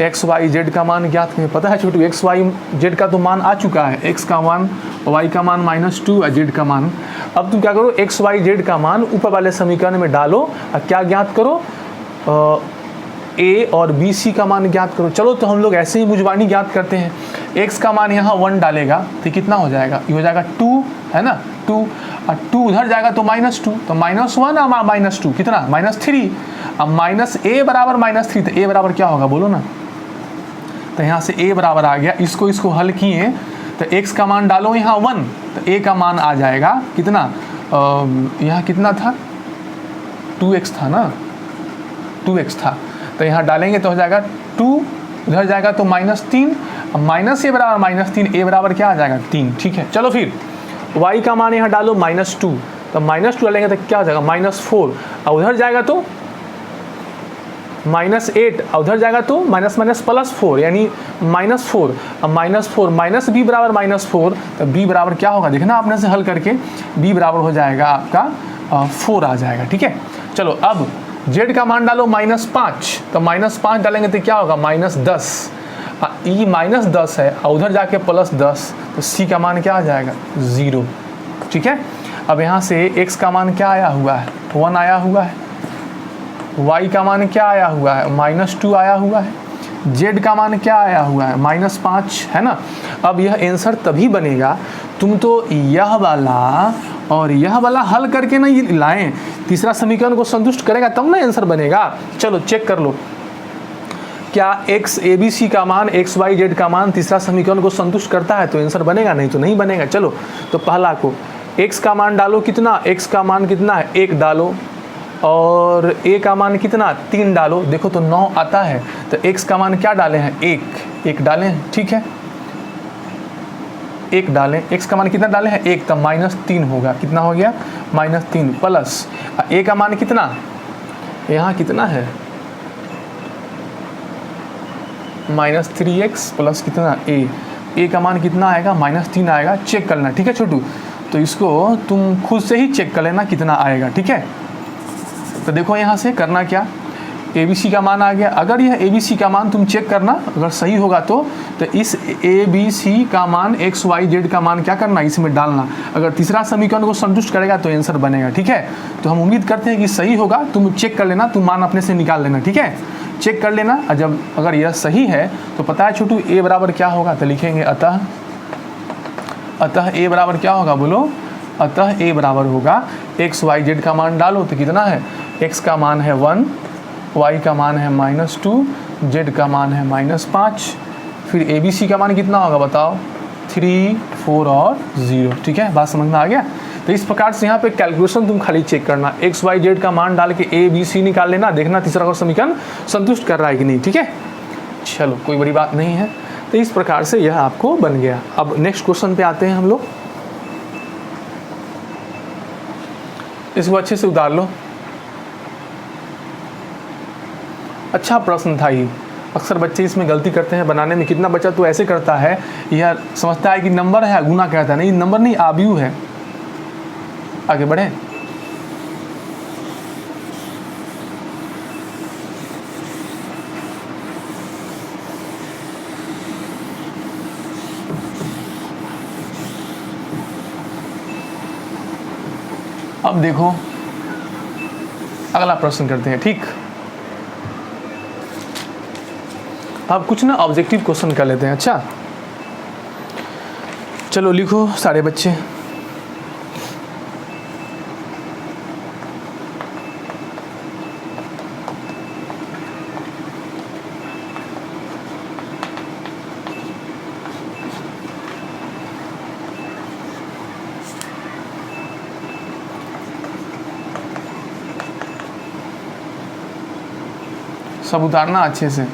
x y z का मान ज्ञात करेंगे। पता है छोटू, x y z का तो मान आ चुका है, x का मान, y का मान -2 और z का मान। अब तुम क्या करो, x y z का मान ऊपर वाले समीकरण में डालो और क्या ज्ञात करो, ए और बी सी का मान ज्ञात करो। चलो तो हम लोग ऐसे ही मुजबानी ज्ञात करते हैं। x का मान यहाँ 1 डालेगा तो कितना हो जाएगा, ये हो जाएगा 2, है ना 2, और 2 उधर जाएगा तो -2, तो -1 और -2 कितना -3। अब -a बराबर -3, तो a बराबर क्या होगा बोलो ना। तो यहाँ से a बराबर आ गया, इसको हल किए तो x का मान डालो यहाँ 1, तो a का मान आ जाएगा कितना, यहाँ कितना था 2x था ना, 2x था, तो यहाँ डालेंगे तो हो जाएगा 2, उधर जाएगा तो -3, अब -a बराबर -3, a बराबर क्या आ जाएगा 3। ठीक है, चलो फिर y का मान यहाँ डालो -2, तो -2 डालेंगे तो क्या हो जाएगा -4, और उधर जाएगा तो -8, और उधर जाएगा तो +4 यानी -4, अब -4 माइनस b बराबर -4, तो b बराबर क्या होगा देखना आपने से हल करके, b बराबर हो जाएगा आपका 4 आ जाएगा। ठीक है, चलो अब z का मान डालो -5, तो -5 डालेंगे तो क्या होगा -10, e -10 है और उधर जाके +10, तो c का मान क्या आ जाएगा 0। ठीक है, अब यहाँ से x का मान क्या आया हुआ है 1 आया हुआ है, y का मान क्या आया हुआ है -2 आया हुआ है, z का मान क्या आया हुआ है -5, है ना। अब यह आंसर तभी बनेगा तुम तो यह वाला और यह वाला हल करके ना ये लाएं, तीसरा समीकरण को संतुष्ट करेगा तब ना आंसर बनेगा। चलो चेक कर लो, क्या x a b c का मान x y z का मान तीसरा समीकरण को संतुष्ट करता है तो आंसर बनेगा, नहीं तो नहीं बनेगा। चलो तो पहला को x का मान डालो कितना, x का मान कितना है 1 डालो, और a का मान कितना 3 डालो, देखो तो 9 आता है, तो x का मान क्या डाले हैं 1 डालें हैं। ठीक है, 1 डालें, x का मान कितना डाले हैं 1, तो -3 होगा, कितना हो गया -3 प्लस a का मान कितना, यहाँ कितना है -3x प्लस कितना a का मान कितना आएगा -3 आएगा, चेक करना। ठीक है छोटू, तो इसको तुम खुद से ही चेक कर लेना कितना आएगा। ठीक है, तो देखो यहाँ से करना क्या, ABC का मान आ गया, अगर यह ABC का मान तुम चेक करना अगर सही होगा तो इस ABC का मान x y z का मान क्या करना इसमें डालना, अगर तीसरा समीकरण को संतुष्ट करेगा तो आंसर बनेगा। ठीक है, तो हम उम्मीद करते हैं कि सही होगा, तुम चेक कर लेना, तुम मान अपने से निकाल लेना। ठीक है, चेक कर लेना, और जब अगर यह सही है तो पता है छोटू a बराबर क्या होगा, तो लिखेंगे अतः a बराबर क्या होगा बोलो, अतः a बराबर होगा x y z का मान डालो तो कितना है, x का मान है 1, y का मान है -2, z का मान है -5, फिर ABC का मान कितना होगा बताओ 3, 4 और 0। ठीक है, बात समझ में आ गया। तो इस प्रकार से यहाँ पे कैलकुलेशन तुम खाली चेक करना, x y z का मान डाल के a b c निकाल लेना, देखना तीसरा और समीकरण संतुष्ट कर रहा है कि नहीं। ठीक है, चलो कोई बड़ी बात नहीं है। तो इस प्रकार से यह आपको बन गया। अब नेक्स्ट क्वेश्चन पे आते हैं हम लोग, इसको अच्छे से उतार लो। अच्छा प्रश्न था ये, अक्सर बच्चे इसमें गलती करते हैं बनाने में, कितना बच्चा तो ऐसे करता है, यह समझता है कि नंबर है गुना कहता है, नहीं नंबर नहीं आव्यूह है। आगे बढ़े, अब देखो अगला प्रश्न करते हैं। ठीक, अब कुछ ना ऑब्जेक्टिव क्वेश्चन कर लेते हैं। अच्छा चलो लिखो सारे बच्चे, सब उतारना अच्छे से।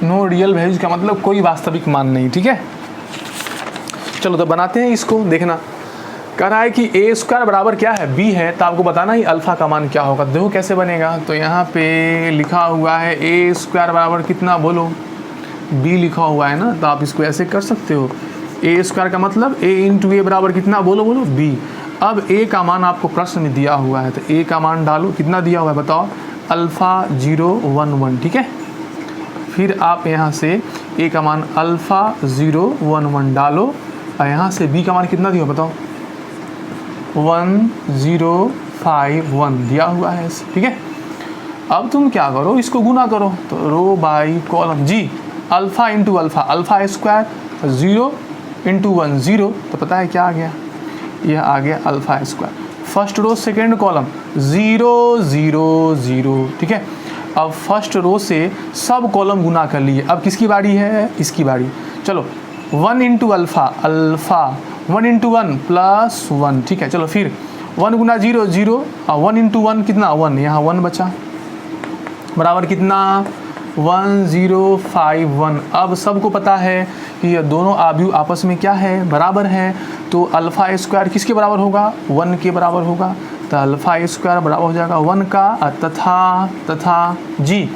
नो रियल वैल्यूज का मतलब कोई वास्तविक मान नहीं, ठीक है। चलो तो बनाते हैं इसको, देखना कह रहा है कि ए स्क्वायर बराबर क्या है, बी है, तो आपको बताना ही अल्फा का मान क्या होगा। देखो कैसे बनेगा, तो यहाँ पे लिखा हुआ है ए स्क्वायर बराबर कितना, बोलो, बी लिखा हुआ है ना, तो आप इसको ऐसे कर सकते हो। ए स्क्वायर का मतलब ए इंटू ए बराबर कितना, बोलो बोलो, बी। अब ए का मान आपको प्रश्न में दिया हुआ है, तो ए का मान डालो, कितना दिया हुआ है बताओ, अल्फ़ा 011, ठीक है। फिर आप यहाँ से ए का मान अल्फ़ा 011 डालो, और यहाँ से बी का मान कितना दिया बताओ, 1051 दिया हुआ है, ठीक है। अब तुम क्या करो, इसको गुना करो, तो row by column, G alpha into alpha, alpha square 0 into 1 0, तो पता है क्या आ गया, यह आ गया alpha square. First row second column 0 0 0, ठीक है। अब फर्स्ट रो से सब कॉलम गुना कर लिए, अब किसकी बारी है, इसकी बारी। चलो 1 into alpha, alpha 1 into 1 plus 1, ठीक है। चलो फिर 1 गुना 0 0, 1 इंटू 1 कितना 1, यहाँ 1 बचा, बराबर कितना 1051। अब सबको पता है कि ये दोनों आव्यूह आपस में क्या है, बराबर है, तो अल्फ़ा स्क्वायर किसके बराबर होगा, 1 के बराबर होगा, तो अल्फ़ा स्क्वायर बराबर हो जाएगा 1 का, तथा जी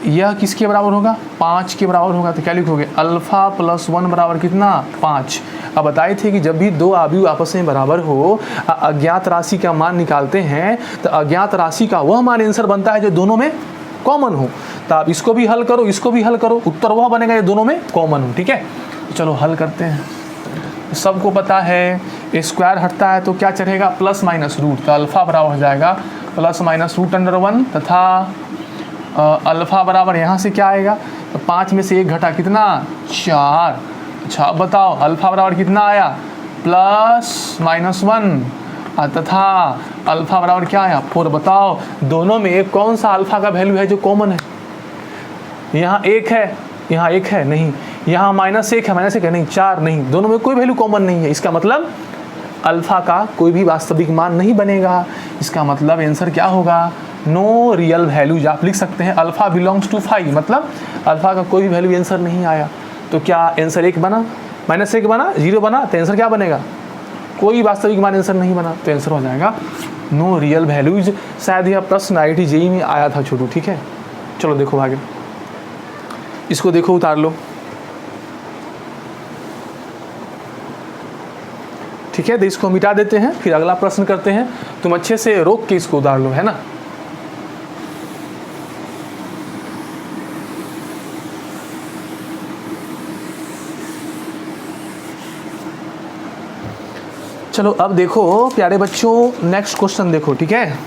यह किसके बराबर होगा, 5 के बराबर होगा, तो क्या लिखोगे, अल्फ़ा प्लस 1 बराबर कितना 5। अब बताए थे कि जब भी दो आव्यूह आपस में बराबर हो, अज्ञात राशि का मान निकालते हैं, तो अज्ञात राशि का वह मान आंसर बनता है जो दोनों में कॉमन हो। तो आप इसको भी हल करो, इसको भी हल करो, उत्तर वह बनेगा जो दोनों में कॉमन हो, ठीक है। चलो हल करते हैं। सबको पता है स्क्वायर हटता है तो क्या चढ़ेगा, प्लस माइनस रूट, तो अल्फ़ा बराबर हो जाएगा प्लस माइनस रूट अंडर 1, तथा अल्फ़ा बराबर यहाँ से क्या आएगा, तो 5 में से 1 घटा कितना 4। अच्छा अब बताओ अल्फ़ा बराबर कितना आया, प्लस माइनस 1, तथा अल्फ़ा बराबर क्या आया 4। बताओ दोनों में कौन सा अल्फ़ा का वैल्यू है जो कॉमन है, यहाँ 1 है, यहाँ 1 है नहीं, यहाँ -1 है, -1 है नहीं, 4 नहीं, दोनों में कोई वैल्यू कॉमन नहीं है। इसका मतलब अल्फ़ा का कोई भी वास्तविक मान नहीं बनेगा। इसका मतलब आंसर क्या होगा, नो रियल वैल्यूज। आप लिख सकते हैं अल्फ़ा बिलोंग्स टू 5, मतलब अल्फ़ा का कोई भी वैल्यू आंसर नहीं आया। तो क्या आंसर 1 बना, -1 बना, 0 बना, तो आंसर क्या बनेगा, कोई वास्तविक मान आंसर नहीं बना, तो आंसर हो जाएगा नो रियल वैल्यूज। शायद यह प्रश्न IIT JEE में आया था छोटू, ठीक है। चलो देखो आगे, इसको देखो, उतार लो, ठीक है। तो इसको मिटा देते हैं, फिर अगला प्रश्न करते हैं। तुम अच्छे से रोक के इसको उतार लो, है ना। चलो अब देखो प्यारे बच्चों, नेक्स्ट क्वेश्चन देखो, ठीक है।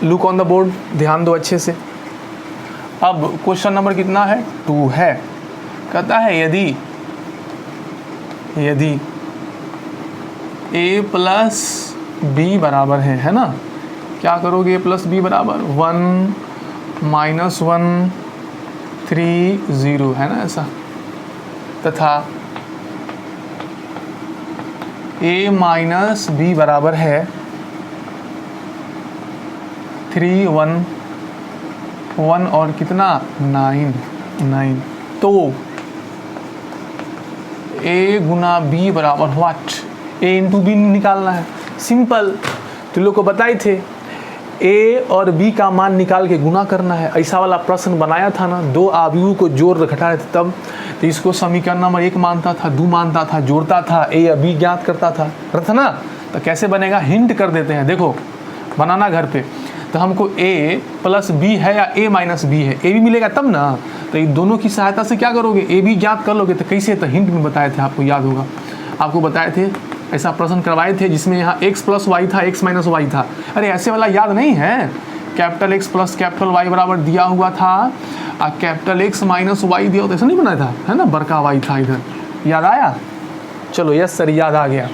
लुक ऑन द बोर्ड, ध्यान दो अच्छे से। अब क्वेश्चन नंबर कितना है, 2 है। कहता है यदि a प्लस बी बराबर है ना, क्या करोगे, a प्लस बी बराबर 1 -1 3 0, है ना ऐसा, तथा a माइनस बी बराबर है 3 1 1 और कितना 9। तो a गुना b बराबर व्हाट, a इंटू बी निकालना है, सिंपल। तुम लोग को बताए थे a और b का मान निकाल के गुना करना है। ऐसा वाला प्रश्न बनाया था ना, दो आव्यूह को जोड़ घटा थे तब, तो इसको समीकरण नंबर 1 मानता था, 2 मानता था, जोड़ता था, a या b ज्ञात करता था ना। तो कैसे बनेगा, हिंट कर देते हैं, देखो बनाना घर पे। तो हमको a प्लस बी है या a माइनस बी है, a भी मिलेगा तब ना। तो इन दोनों की सहायता से क्या करोगे, a भी ज्ञात कर लोगे। तो कैसे, तो हिंट में बताए थे, आपको याद होगा, आपको बताए थे, ऐसा प्रश्न करवाए थे जिसमें यहाँ x प्लस वाई था, x माइनस वाई था। अरे ऐसे वाला याद नहीं है, capital X plus capital Y बराबर दिया हुआ था, और कैपिटल X माइनस वाई दिया होता, ऐसा नहीं बनाया था, है ना, बड़का वाई था इधर, याद आया। चलो यस सर, याद आ गया।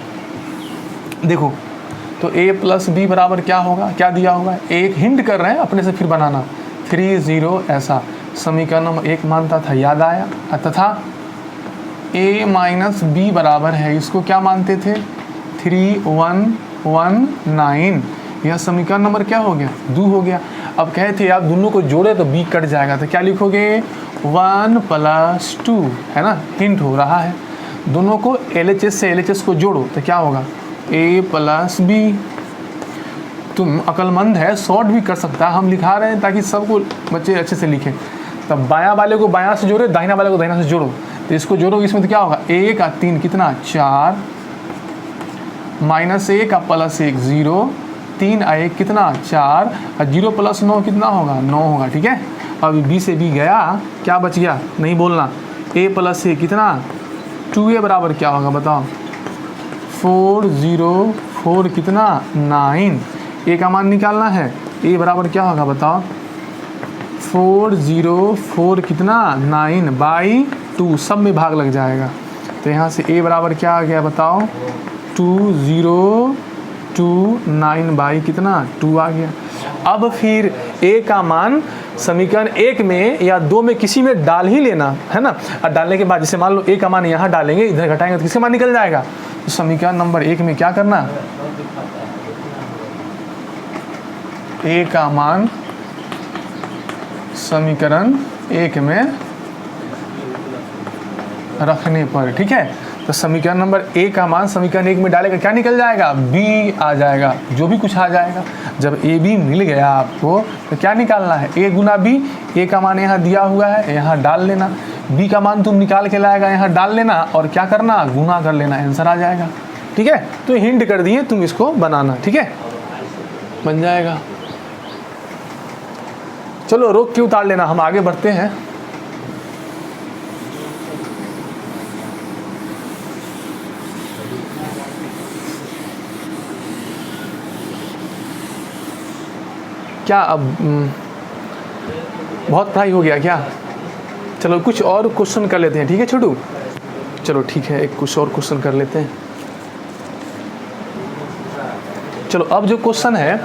देखो तो a प्लस बी बराबर क्या होगा, क्या दिया होगा, एक हिंट कर रहे हैं, अपने से फिर बनाना, 3 0 ऐसा समीकरण नंबर 1 मानता था, याद आया। तथा a माइनस बी बराबर है, इसको क्या मानते थे, 3 1 1 9, यह समीकरण नंबर क्या हो गया, 2 हो गया। अब कहे थे आप दोनों को जोड़े तो b कट जाएगा, तो क्या लिखोगे 1 + 2, है ना, हिंट हो रहा है। दोनों को LHS से LHS को जोड़ो तो क्या होगा a + b। तुम अक्लमंद है, शॉर्ट भी कर सकता है, हम लिखा रहे हैं ताकि सबको बच्चे अच्छे से लिखें। तब बायां वाले को बायां से जोड़े, दाहिना वाले को दाहिना से जोड़ो, तो इसको जोड़ो, इसमें तो क्या होगा 1 और 3 कितना 4, -1 का +1 0, 3 और 1 कितना 4, और 0 + 9 कितना होगा 9 होगा। ठीक है, अब b से b गया, क्या बच गया नहीं बोलना, a + a कितना 2a बराबर क्या होगा बताओ 4 0 4 कितना 9, a का मान निकालना है, a बराबर क्या होगा बताओ 4 0 4 कितना 9/2, सब में भाग लग जाएगा। तो यहाँ से a बराबर क्या आ गया बताओ 2 0 2 9 कितना 2 आ गया। अब फिर a का मान समीकरण 1 में या 2 में किसी में डाल ही लेना है ना, और डालने के बाद जैसे मान लो a का मान यहाँ डालेंगे, इधर घटाएंगे तो किसका मान निकल जाएगा। तो समीकरण नंबर 1 में क्या करना, a का मान समीकरण 1 में रखने पर, ठीक है, तो समीकरण नंबर a का मान समीकरण 1 में डालेगा, क्या निकल जाएगा b आ जाएगा, जो भी कुछ आ जाएगा। जब a b मिल गया आपको तो क्या निकालना है a गुना b, a का मान यहाँ दिया हुआ है यहाँ डाल लेना, b का मान तुम निकाल के लाएगा यहाँ डाल लेना, और क्या करना गुना कर लेना, आंसर आ जाएगा। ठीक है, तो हिंट कर दिए, तुम इसको बनाना, ठीक है, बन जाएगा। चलो रोक के उतार लेना, हम आगे बढ़ते हैं। क्या अब बहुत पढ़ाई हो गया क्या, चलो कुछ और क्वेश्चन कर लेते हैं, ठीक है छोटू, चलो ठीक है एक कुछ और क्वेश्चन कर लेते हैं। चलो अब जो क्वेश्चन है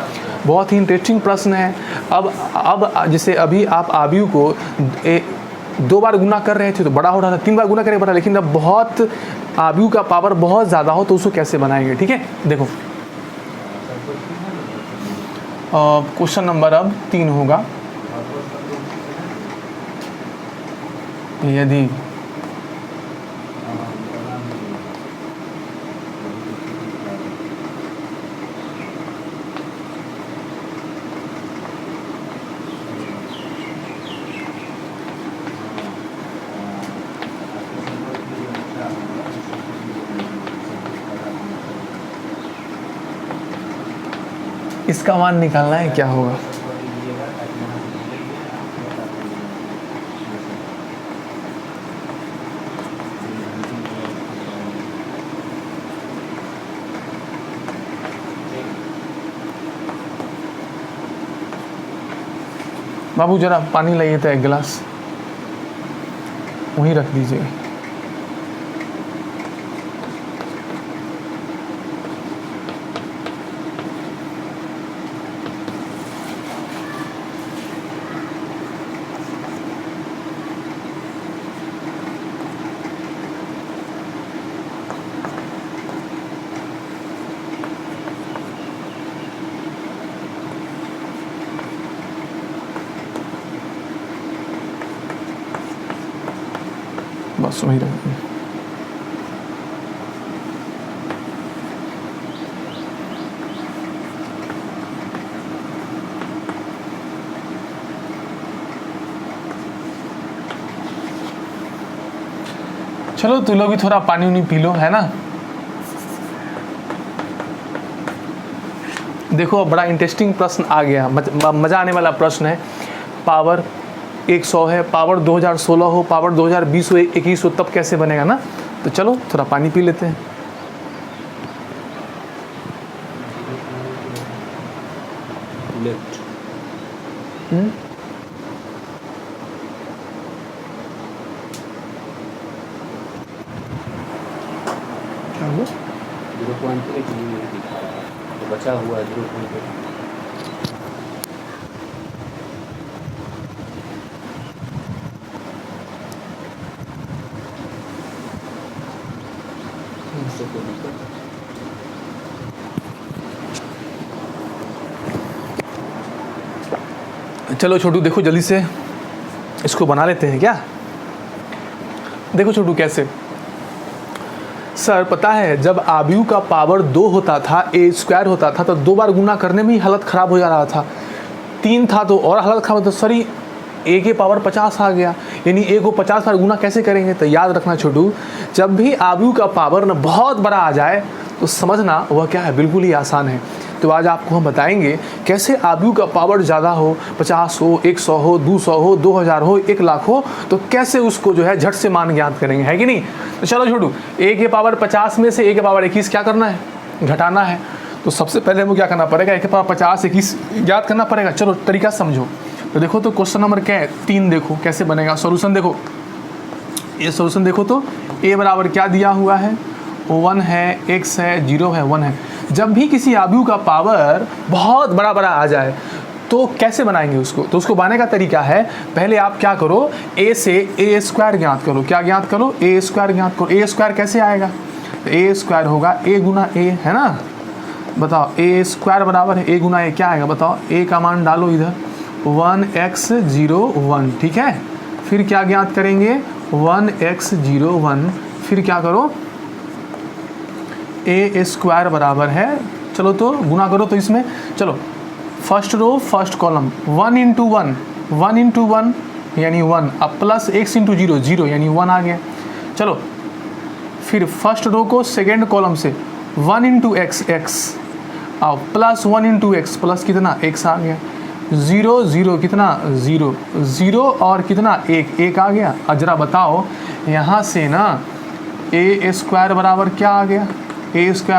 बहुत ही इंटरेस्टिंग प्रश्न है। अब जैसे अभी आप आयु को 2 बार गुना कर रहे थे तो बड़ा हो रहा था, 3 बार गुना करें बड़ा, लेकिन अब बहुत आयु का पावर बहुत ज़्यादा हो तो उसको कैसे बनाएंगे। ठीक है, देखो क्वेश्चन नंबर अब 3 होगा। यदि इसका मान निकालना है क्या होगा। बाबू जरा पानी लाइए तो 1 गिलास वहीं रख दीजिएगा। बस वहीं रख दीजिए। चलो तुम लोग भी थोड़ा पानी उनी पी लो, है ना। देखो बड़ा इंटरेस्टिंग प्रश्न आ गया, मज़ा आने वाला प्रश्न है। पावर 100 है, पावर 2016 हो, पावर 2020 हो, 21 हो, तब कैसे बनेगा ना। तो चलो थोड़ा पानी पी लेते हैं। लेफ्ट क्या हुआ 0.8 दिखा रहा है, तो बचा हुआ है 0.8। चलो छोटू देखो जल्दी से इसको बना लेते हैं क्या। देखो छोटू कैसे, सर पता है जब आबू का पावर 2 होता था, ए स्क्वायर होता था, तो 2 बार गुना करने में ही हालत ख़राब हो जा रहा था। 3 था तो और हालत ख़राब होता। सर ए के पावर 50 आ गया, यानी ए को 50 बार गुना कैसे करेंगे। तो याद रखना छोटू, जब भी आबू का पावर ना बहुत बड़ा आ जाए तो समझना वह क्या है, बिल्कुल ही आसान है। तो आज आपको हम बताएंगे कैसे आबू का पावर ज़्यादा हो, 50 हो, 100 हो, 200 हो, 2000 हो, 1 लाख हो, तो कैसे उसको जो है झट से मान ज्ञात करेंगे, है कि नहीं। तो चलो छोटू, ए के पावर 50 में से ए के पावर 21 क्या करना है, घटाना है। तो सबसे पहले हमें क्या करना पड़ेगा, ए के पावर 50 21 ज्ञात करना पड़ेगा। चलो तरीका समझो। तो देखो तो क्वेश्चन नंबर क्या है, 3 देखो कैसे बनेगा। सॉल्यूशन देखो, ये सॉल्यूशन देखो तो ए बराबर क्या दिया हुआ है, 1 है, x है, 0 है, 1 है। जब भी किसी आबू का पावर बहुत बड़ा बड़ा आ जाए तो कैसे बनाएंगे उसको। तो उसको बनाने का तरीका है, पहले आप क्या करो, a से ए स्क्वायर ज्ञात करो। क्या ज्ञात करो, ए स्क्वायर ज्ञात करो। ए स्क्वायर कैसे आएगा, ए स्क्वायर होगा a गुना a, है ना। बताओ ए स्क्वायर बराबर है a गुना a, क्या आएगा बताओ। a का मान डालो इधर, 1x 0 1, ठीक है। फिर क्या ज्ञात करेंगे, 1x 0 1, फिर क्या करो, ए स्क्वायर बराबर है, चलो तो गुना करो। तो इसमें चलो first row first column, 1 into 1, 1 into 1 यानी 1, अब प्लस x इंटू 0 0 यानी 1 आ गया। चलो फिर फर्स्ट रो को सेकेंड कॉलम से 1 इंटू x x, अब प्लस 1 इंटू x प्लस कितना x आ गया। 0 0 कितना 0 0 और कितना 1 1 आ गया। अब जरा बताओ यहाँ से ना ए स्क्वायर बराबर क्या आ गया, ए स्क्वायर